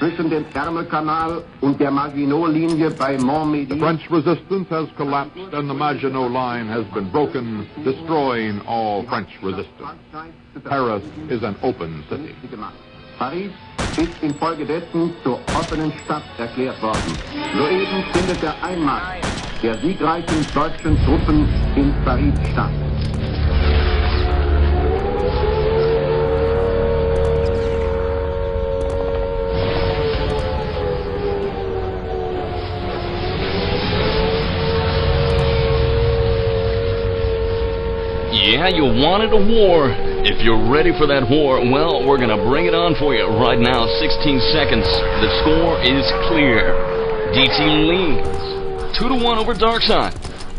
zwischen dem Ärmelkanal und der Maginot-Linie bei Montmedy. The French resistance has collapsed and the Maginot Line has been broken, destroying all French resistance. Paris is an open city. Paris ist infolgedessen zur offenen Stadt erklärt worden. Soeben findet der Einmarsch der siegreichen deutschen Truppen in Paris statt. Yeah, you wanted a war. If you're ready for that war, well, we're going to bring it on for you right now. 16 seconds. The score is clear. DT leads 2-1 over DarkSide.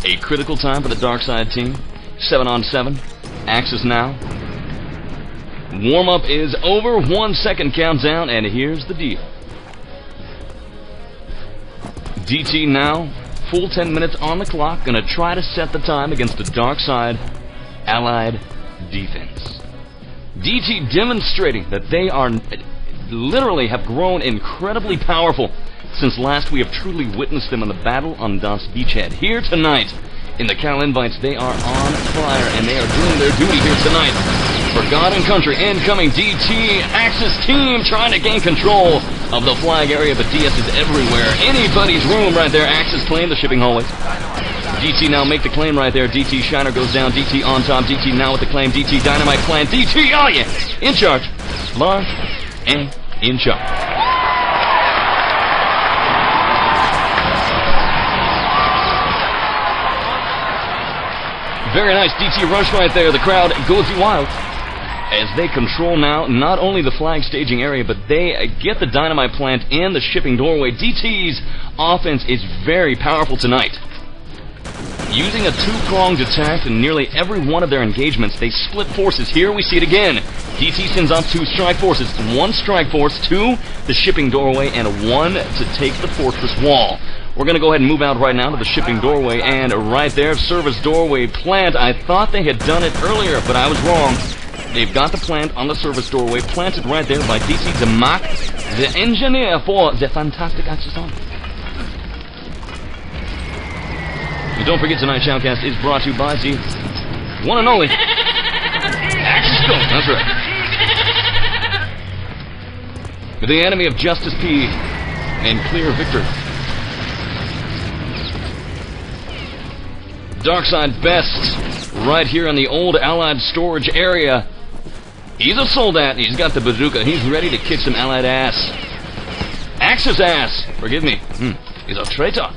A critical time for the DarkSide team. 7-on-7. Axis now. Warm-up is over. 1 second countdown, and here's the deal. DT now, full 10 minutes on the clock. Going to try to set the time against the DarkSide Allied defense. DT demonstrating that they are literally have grown incredibly powerful since last we have truly witnessed them in the battle on Das Beachhead. Here tonight, in the Cal Invites, they are on fire, and they are doing their duty here tonight. For God and country, incoming DT Axis team trying to gain control of the flag area, but DS is everywhere. Anybody's room right there. Axis claim the shipping hallways. DT now make the claim right there. DT Shiner goes down. DT on top. DT now with the claim. DT Dynamite plan. DT, oh yeah! In charge. Large and in charge. Very nice DT rush right there. The crowd goes wild as they control now not only the flag staging area, but they get the dynamite plant in the shipping doorway. DT's offense is very powerful tonight. Using a two-pronged attack in nearly every one of their engagements, they split forces. Here we see it again. DT sends off 2 strike forces. 1 strike force to the shipping doorway and 1 to take the fortress wall. We're going to go ahead and move out right now to the shipping doorway, and right there, service doorway plant. I thought they had done it earlier, but I was wrong. They've got the plant on the service doorway, planted right there by DC Demark, the engineer for the fantastic Axis Army. And don't forget, tonight's Shoutcast is brought to you by the One and only. Axis Stone, that's right. The enemy of Justice P and clear victory. DarkSide best right here in the old Allied storage area. He's a soldat. He's got the bazooka. He's ready to kick some Allied ass. Axis ass. Forgive me. He's a traitor.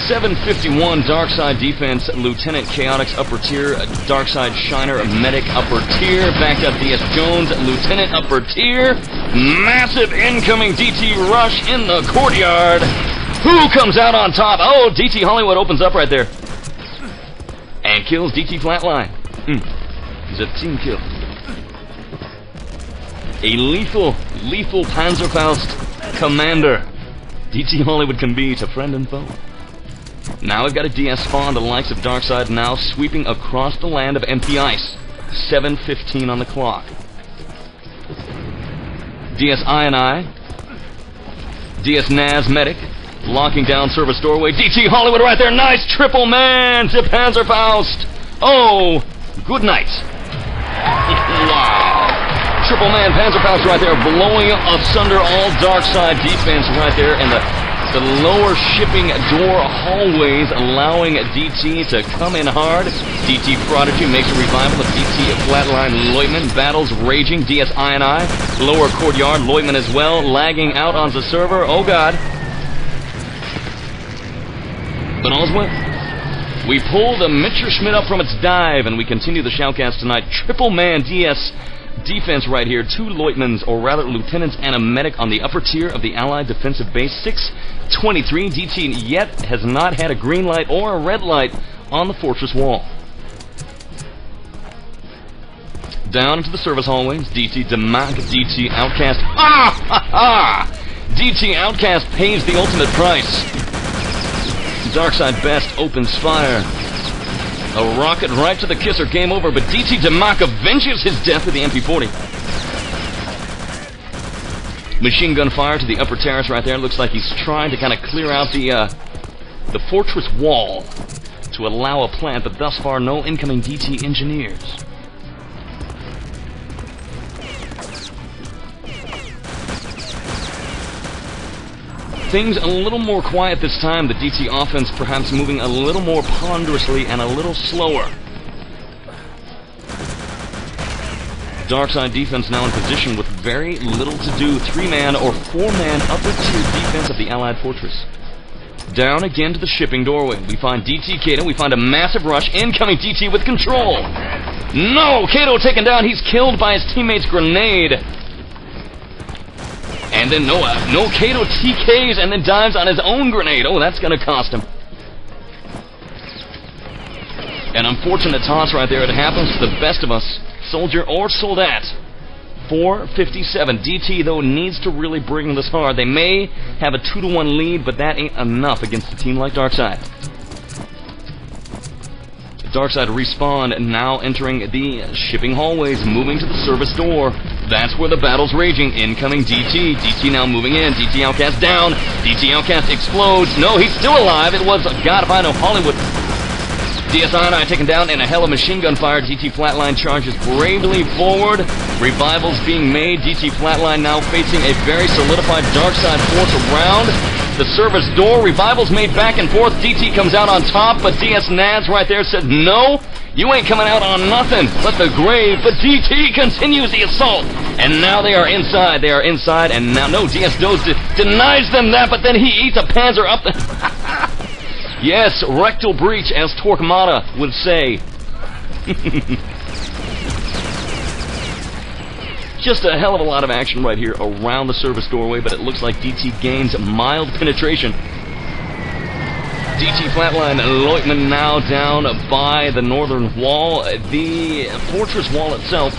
.751 DarkSide defense, Lieutenant Chaotix upper tier, DarkSide Shiner medic upper tier, backed up DS Jones, Lieutenant upper tier, massive incoming DT rush in the courtyard. Who comes out on top? Oh, DT Hollywood opens up right there. And kills DT Flatline. It's a team kill. A lethal Panzerfaust commander. DT Hollywood can be to friend and foe. Now we've got a DS spawn, the likes of DarkSide now sweeping across the land of empty ice. 7:15 on the clock. DS I&I. DS Naz Medic. Locking down service doorway. DT Hollywood right there. Nice triple man to Panzerfaust. Oh, good night. Wow. Triple man Panzerfaust right there, blowing asunder all DarkSide defense right there, and the lower shipping door hallways allowing DT to come in hard. DT Prodigy makes a revival of DT Flatline Leutman. Battles raging. DS I&I. Lower courtyard. Leutman as well. Lagging out on the server. Oh god. But all's well. We pull the Mitcher-Schmidt up from its dive, and we continue the Shoutcast tonight. Triple man DS defense right here. 2 Leutmans, or rather lieutenants, and a medic on the upper tier of the Allied defensive base. 6:23. DT yet has not had a green light or a red light on the fortress wall. Down into the service hallways. DT Demak, DT Outcast. Ah! Ha ha! DT Outcast pays the ultimate price. DarkSide best opens fire. A rocket right to the kisser, game over, but DT Demak avenges his death with the MP40. Machine gun fire to the upper terrace right there. Looks like he's trying to kind of clear out the fortress wall to allow a plant, but thus far no incoming DT engineers. Things a little more quiet this time. The DT offense perhaps moving a little more ponderously and a little slower. DarkSide defense now in position with very little to do. 3-man or 4-man upper tier defense of the Allied fortress. Down again to the shipping doorway. We find DT Kato. We find a massive rush. Incoming DT with control. No! Kato taken down. He's killed by his teammate's grenade. And then no Kato TKs and then dives on his own grenade. Oh, that's going to cost him. An unfortunate toss right there. It happens to the best of us, soldier or soldat. 4:57. DT, though, needs to really bring this hard. They may have a 2-to-1 lead, but that ain't enough against a team like DarkSide. DarkSide respawn, now entering the shipping hallways, moving to the service door. That's where the battle's raging. Incoming DT. DT now moving in. DT Outcast down. DT Outcast explodes. No, he's still alive. It was, God, if I know, Hollywood. DSI taken down in a hell of machine gun fire. DT Flatline charges bravely forward. Revivals being made. DT Flatline now facing a very solidified DarkSide force around the service door. Revivals made back and forth. DT comes out on top, but DS Nads right there said, no, you ain't coming out on nothing but the grave. But DT continues the assault, and now they are inside. They are inside, and now, no, DS Doze denies them that, but then he eats a Panzer up the... Yes, rectal breach, as Torquemada would say. Just a hell of a lot of action right here around the service doorway, but it looks like DT gains mild penetration. DT Flatline Leutman now down by the northern wall. The fortress wall itself.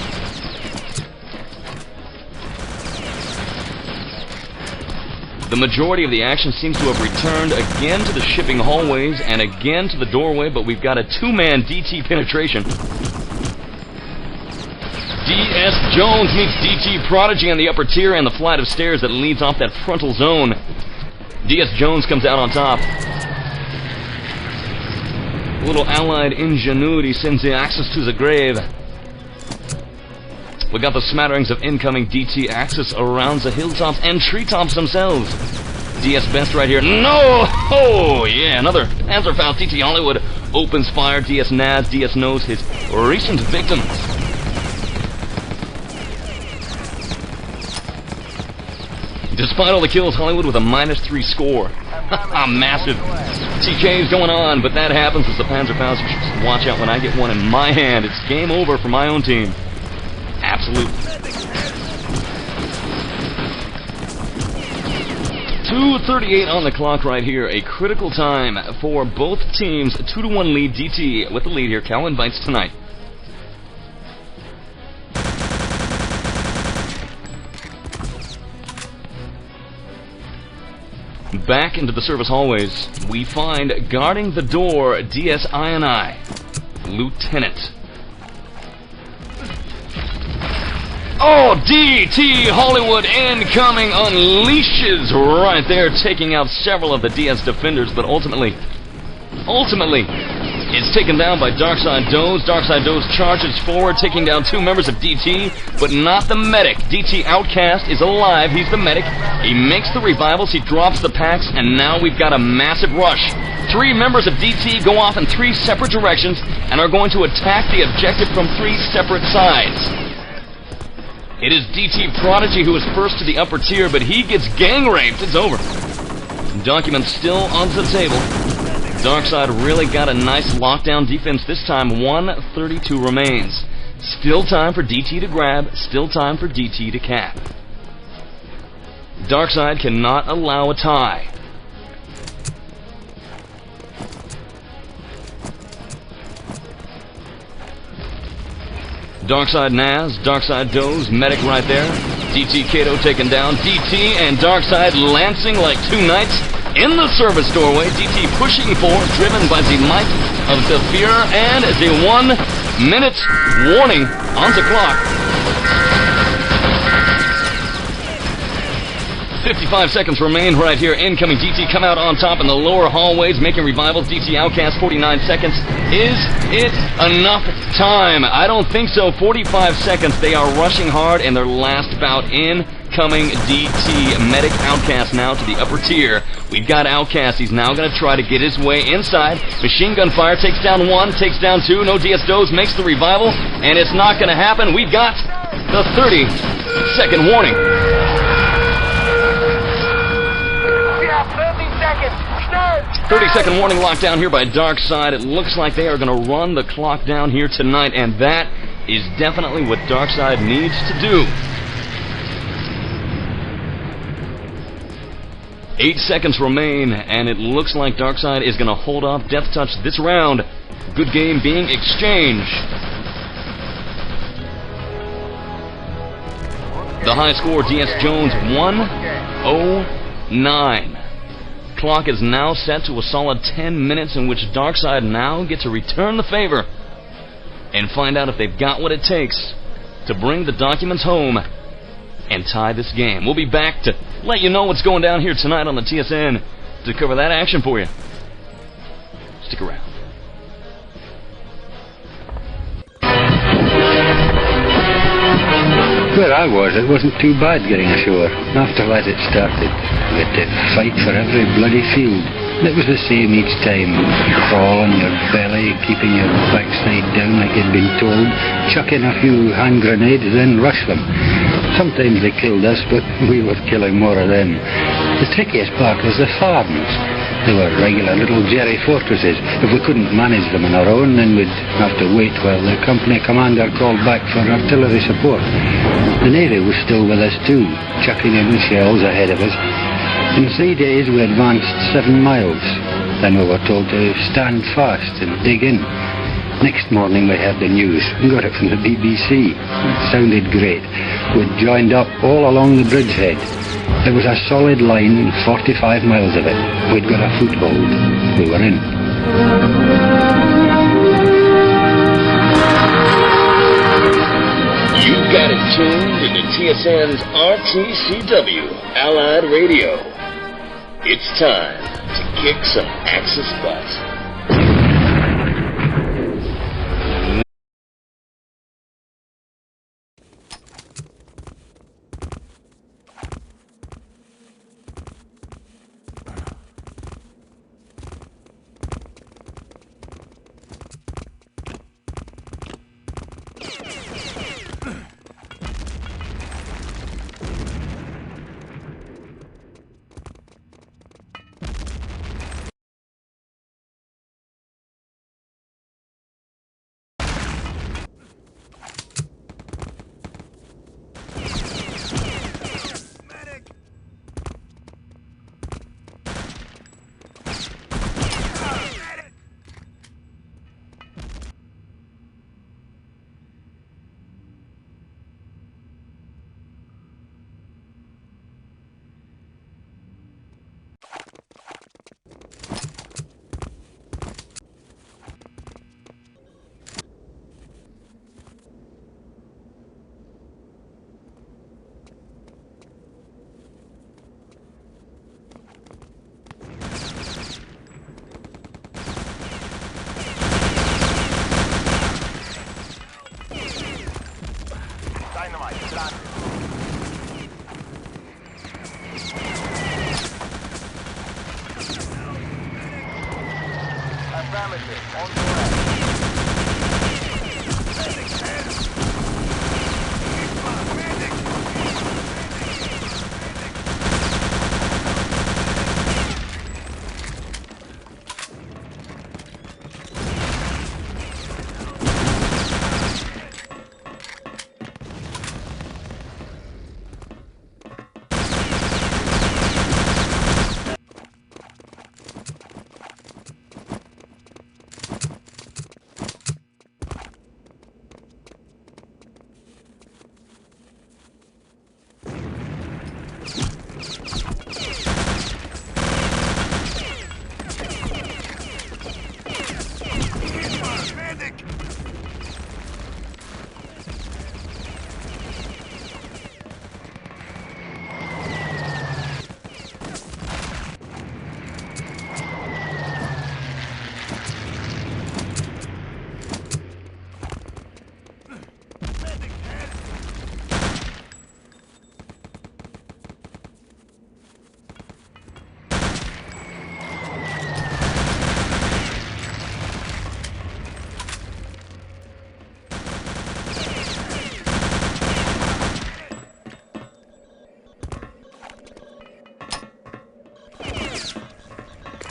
The majority of the action seems to have returned again to the shipping hallways and again to the doorway, but we've got a 2-man DT penetration. DS Jones meets DT Prodigy on the upper tier and the flight of stairs that leads off that frontal zone. DS Jones comes out on top. little Allied ingenuity sends the Axis to the grave. We got the smatterings of incoming DT Axis around the hilltops and treetops themselves. DS Best right here. No! Oh, yeah, another Panzerfaust. DT Hollywood opens fire. DS Naz, DS knows his recent victim. Despite all the kills, Hollywood with a -3 score. Massive TK's going on, but that happens with the Panzerfaust. You should watch out when I get one in my hand. It's game over for my own team. Absolute. 2:38 on the clock right here. A critical time for both teams. 2-1 lead. DT with the lead here. Calvin bites tonight. Back into the service hallways, we find guarding the door DSI, Lieutenant. Oh, DT Hollywood incoming, unleashes right there, taking out several of the DS defenders, but ultimately, it's taken down by DarkSide Doze. DarkSide Doze charges forward, taking down 2 members of DT, but not the medic. DT Outcast is alive. He's the medic. He makes the revivals. He drops the packs, and now we've got a massive rush. 3 members of DT go off in 3 separate directions and are going to attack the objective from 3 separate sides. It is DT Prodigy who is first to the upper tier, but he gets gang raped. It's over. Documents still on the table. DarkSide really got a nice lockdown defense this time. 1:32 remains. Still time for DT to grab. Still time for DT to cap. DarkSide cannot allow a tie. DarkSide Naz, DarkSide Doze, medic right there. DT Kato taken down. DT and DarkSide lancing like 2 knights in the service doorway. DT pushing forward, driven by the might of the Führer, and the 1-minute warning on the clock. 55 seconds remain right here. Incoming DT come out on top in the lower hallways, making revivals. DT Outcast, 49 seconds. Is it enough time? I don't think so. 45 seconds. They are rushing hard in their last bout. Incoming DT Medic Outcast now to the upper tier. We've got Outcast. He's now going to try to get his way inside. Machine gun fire takes down 1, takes down 2. No DS Doze makes the revival, and it's not going to happen. We've got the 30-second warning. 30-second warning lockdown here by DarkSide. It looks like they are going to run the clock down here tonight, and that is definitely what DarkSide needs to do. 8 seconds remain, and it looks like DarkSide is going to hold off deathTouch this round. Good game being exchanged. The high score, DS Jones 109. Clock is now set to a solid 10 minutes in which DarkSide now get to return the favor and find out if they've got what it takes to bring the documents home and tie this game. We'll be back to let you know what's going down here tonight on the TSN to cover that action for you. Stick around. Where I was, it wasn't too bad getting ashore. After that it started. We had to fight for every bloody field. It was the same each time. Crawl on your belly, keeping your backside down like you'd been told, chuck in a few hand grenades, then rush them. Sometimes they killed us, but we were killing more of them. The trickiest part was the farms. They were regular little jerry fortresses. If we couldn't manage them on our own, then we'd have to wait while the company commander called back for artillery support. The Navy was still with us too, chucking in shells ahead of us. In 3 days we advanced 7 miles. Then we were told to stand fast and dig in. Next morning we heard the news. We got it from the BBC. It sounded great. We'd joined up all along the bridgehead. There was a solid line, 45 miles of it. We'd got a foothold. We were in. You've got it tuned into TSN's RTCW Allied Radio. It's time to kick some Axis butt. Dynamite planted. Affirmative. On the way.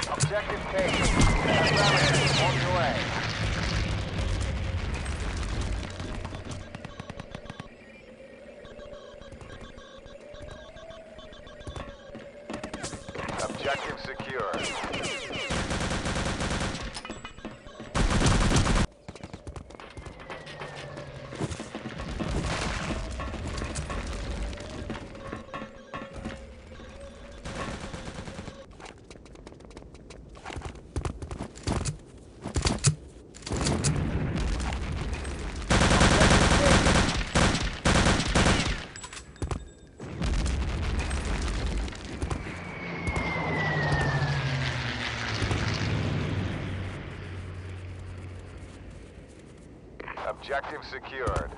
Objective taken. Affirmative. On your way. Objective secured. Objective secured.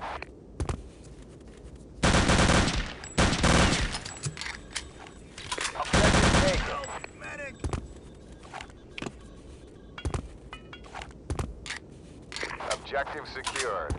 Objective taken. Medic. Objective secured.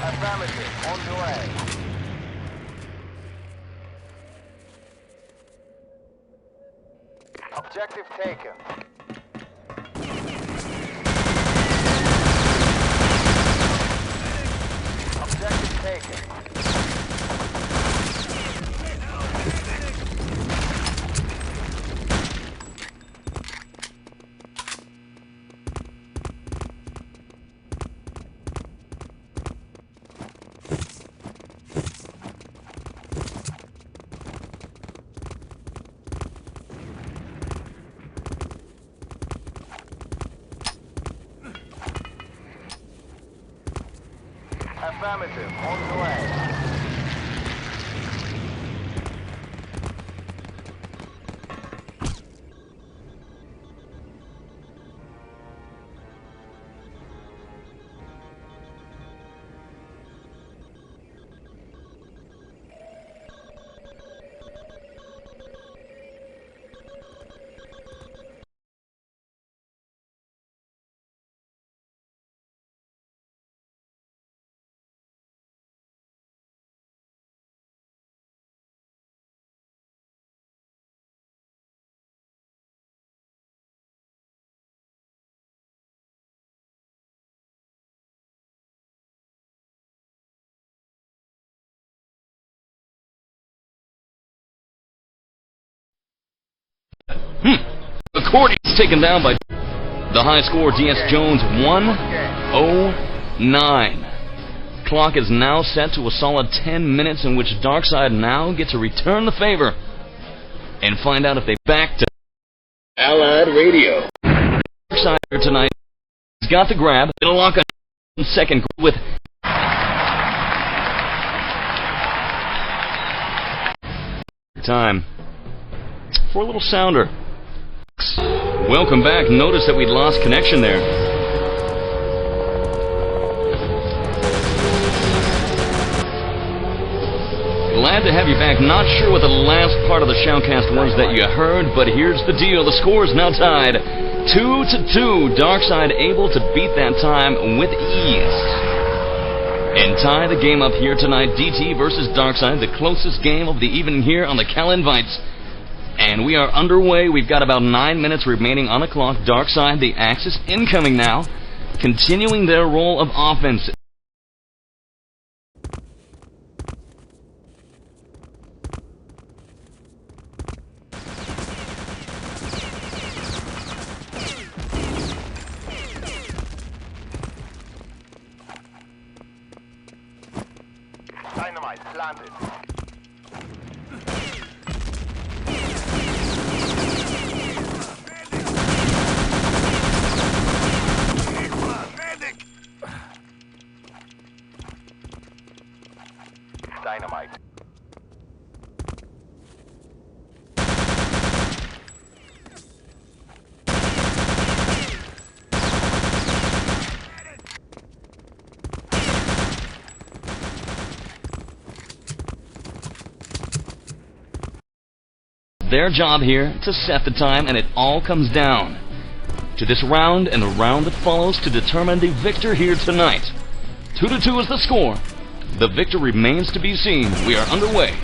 Affirmative. On the way. Objective taken. Objective taken. Affirmative. On the way. Accordion's taken down by the high score, DS Jones 109. Clock is now set to a solid 10 minutes in which DarkSide now gets to return the favor and find out if they back to Allied Radio. DarkSide here tonight. He's got the grab. It'll lock on second with time for a little sounder. Welcome back. Notice that we'd lost connection there. Glad to have you back. Not sure what the last part of the Shoutcast was that you heard, but here's the deal. The score is now tied 2-2. DarkSide able to beat that time with ease and tie the game up here tonight. DT versus DarkSide, the closest game of the evening here on the Cal Invites. And we are underway. We've got about 9 minutes remaining on the clock. DarkSide, the Axis, incoming now, continuing their role of offense. Dynamite planted. Dynamite. Their job here to set the time, and it all comes down to this round and the round that follows to determine the victor here tonight. 2-2 is the score. The victor remains to be seen. We are underway.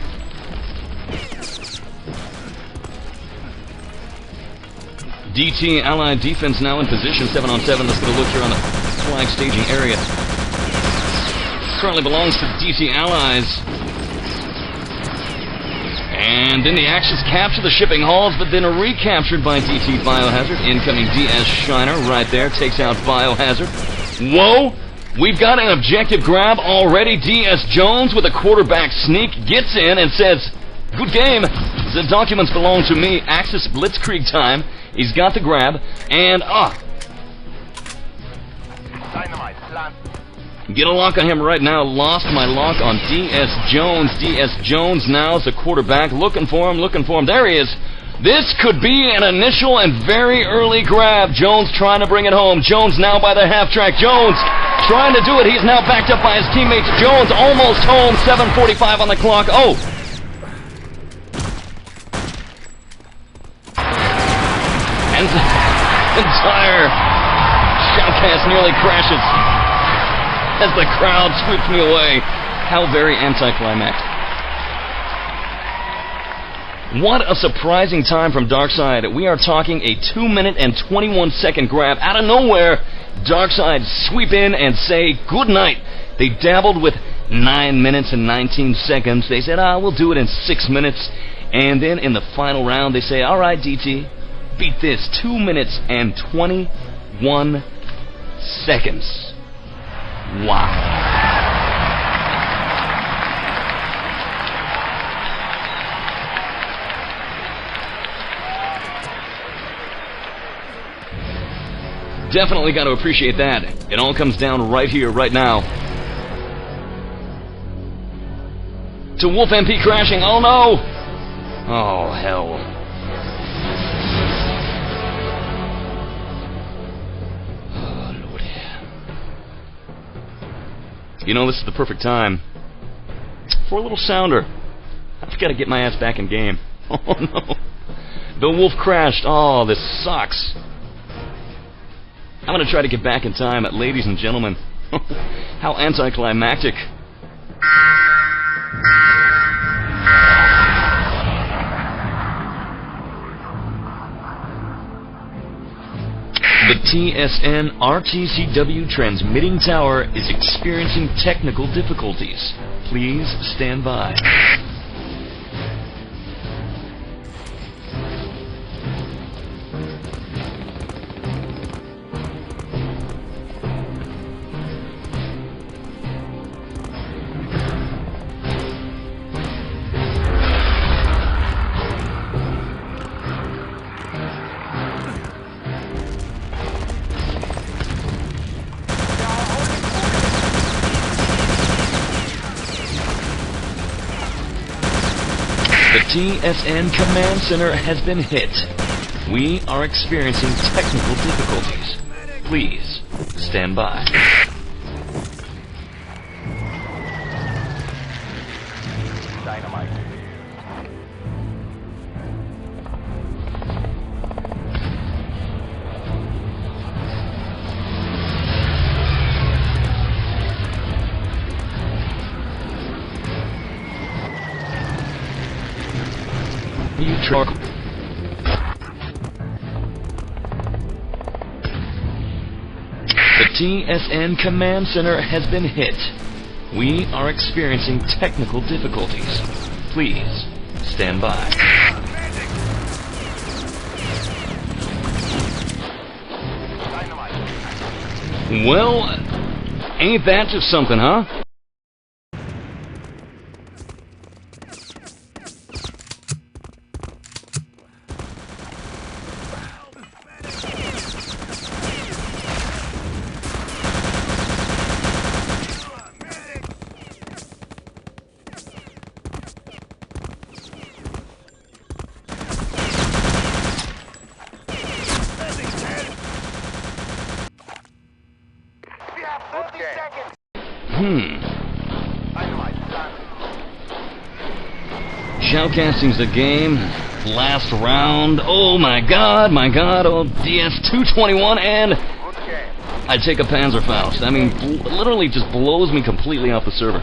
DT Allied defense now in position, 7-on-7. Let's get a look here on the flag staging area. Currently belongs to DT Allies. And then the Axis capture the shipping halls, but then are recaptured by DT Biohazard. Incoming DS Shiner right there takes out Biohazard. Whoa! We've got an objective grab already. DS Jones with a quarterback sneak gets in and says, "Good game. The documents belong to me." Axis Blitzkrieg time. He's got the grab, and Dynamite plant. get a lock on him right now. Lost my lock on DS Jones. DS Jones now is the quarterback. Looking for him. There he is. This could be an initial and very early grab. Jones trying to bring it home. Jones now by the half track. Jones trying to do it. He's now backed up by his teammates. Jones almost home. 7:45 on the clock. Oh! And the entire Shoutcast nearly crashes as the crowd sweeps me away. How very anticlimactic. What a surprising time from DarkSide. We are talking a 2-minute and 21-second grab. Out of nowhere, DarkSide sweep in and say good night. They dabbled with 9 minutes and 19 seconds. They said, we'll do it in 6 minutes. And then in the final round, they say, all right, DT, beat this. 2 minutes and 21 seconds. Wow. Definitely got to appreciate that. It all comes down right here, right now. To Wolf MP crashing. Oh no! Oh hell. Oh Lord. You know, this is the perfect time for a little sounder. I've got to get my ass back in game. Oh no. The Wolf crashed. Oh, this sucks. I'm going to try to get back in time, ladies and gentlemen. How anticlimactic. The TSN RTCW transmitting tower is experiencing technical difficulties. Please stand by. The TSN Command Center has been hit. We are experiencing technical difficulties. Please, stand by. Dynamite. You truck. The TSN Command Center has been hit. We are experiencing technical difficulties. Please, stand by. Well, ain't that just something, huh? Shoutcasting's the game. Last round. Oh my god. Oh, DS-221, and I take a Panzerfaust. I mean, literally just blows me completely off the server.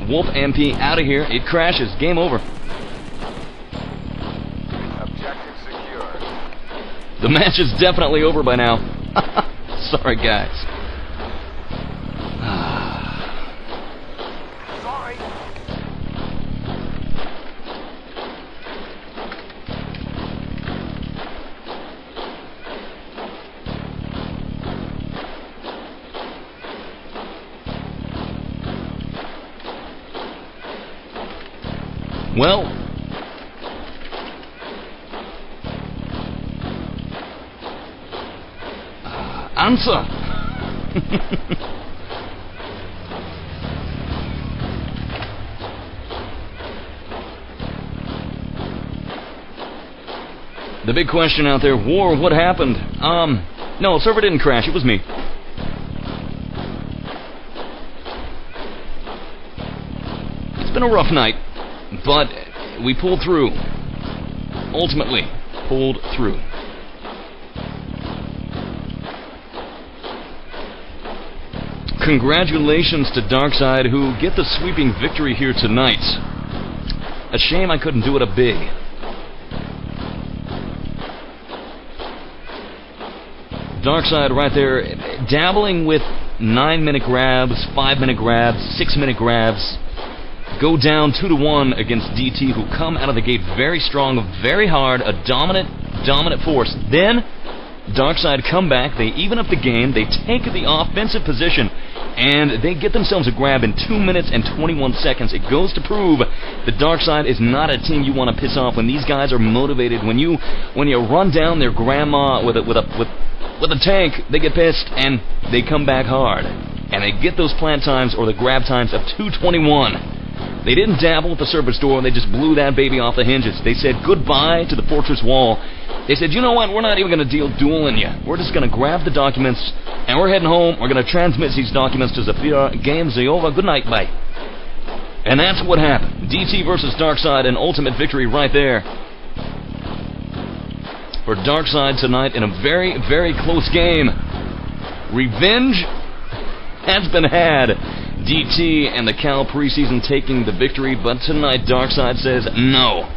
Wolf MP out of here. It crashes. Game over. Objective secure. The match is definitely over by now. Sorry, guys. Sorry. Well, answer. The big question out there, War, what happened? No, server didn't crash, it was me. It's been a rough night, but we pulled through. Ultimately, pulled through. Congratulations to DarkSide, who get the sweeping victory here tonight. A shame I couldn't do it a big. DarkSide right there, dabbling with 9-minute grabs, 5-minute grabs, 6-minute grabs. Go down 2-1 against DT, who come out of the gate very strong, very hard, a dominant force. Then, DarkSide come back, they even up the game, they take the offensive position, and they get themselves a grab in 2 minutes and 21 seconds. It goes to prove that DarkSide is not a team you want to piss off when these guys are motivated. When you run down their grandma with a tank, they get pissed and they come back hard. And they get those plant times or the grab times of 2:21. They didn't dabble with the service door, they just blew that baby off the hinges. They said goodbye to the fortress wall. They said, you know what, we're not even going to deal dueling you. We're just going to grab the documents, and we're heading home. We're going to transmit these documents to Zafira. Game's over. Good night, bye. And that's what happened. DT versus DarkSide, an ultimate victory right there for DarkSide tonight in a very, very close game. Revenge has been had. DT and the Cal preseason taking the victory, but tonight DarkSide says no.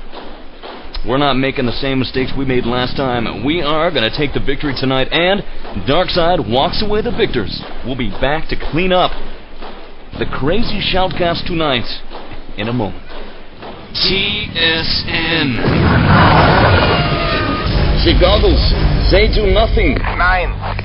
We're not making the same mistakes we made last time. We are going to take the victory tonight, and DarkSide walks away the victors. We'll be back to clean up the crazy Shoutcast tonight in a moment. TSN. The goggles, they do nothing. 9.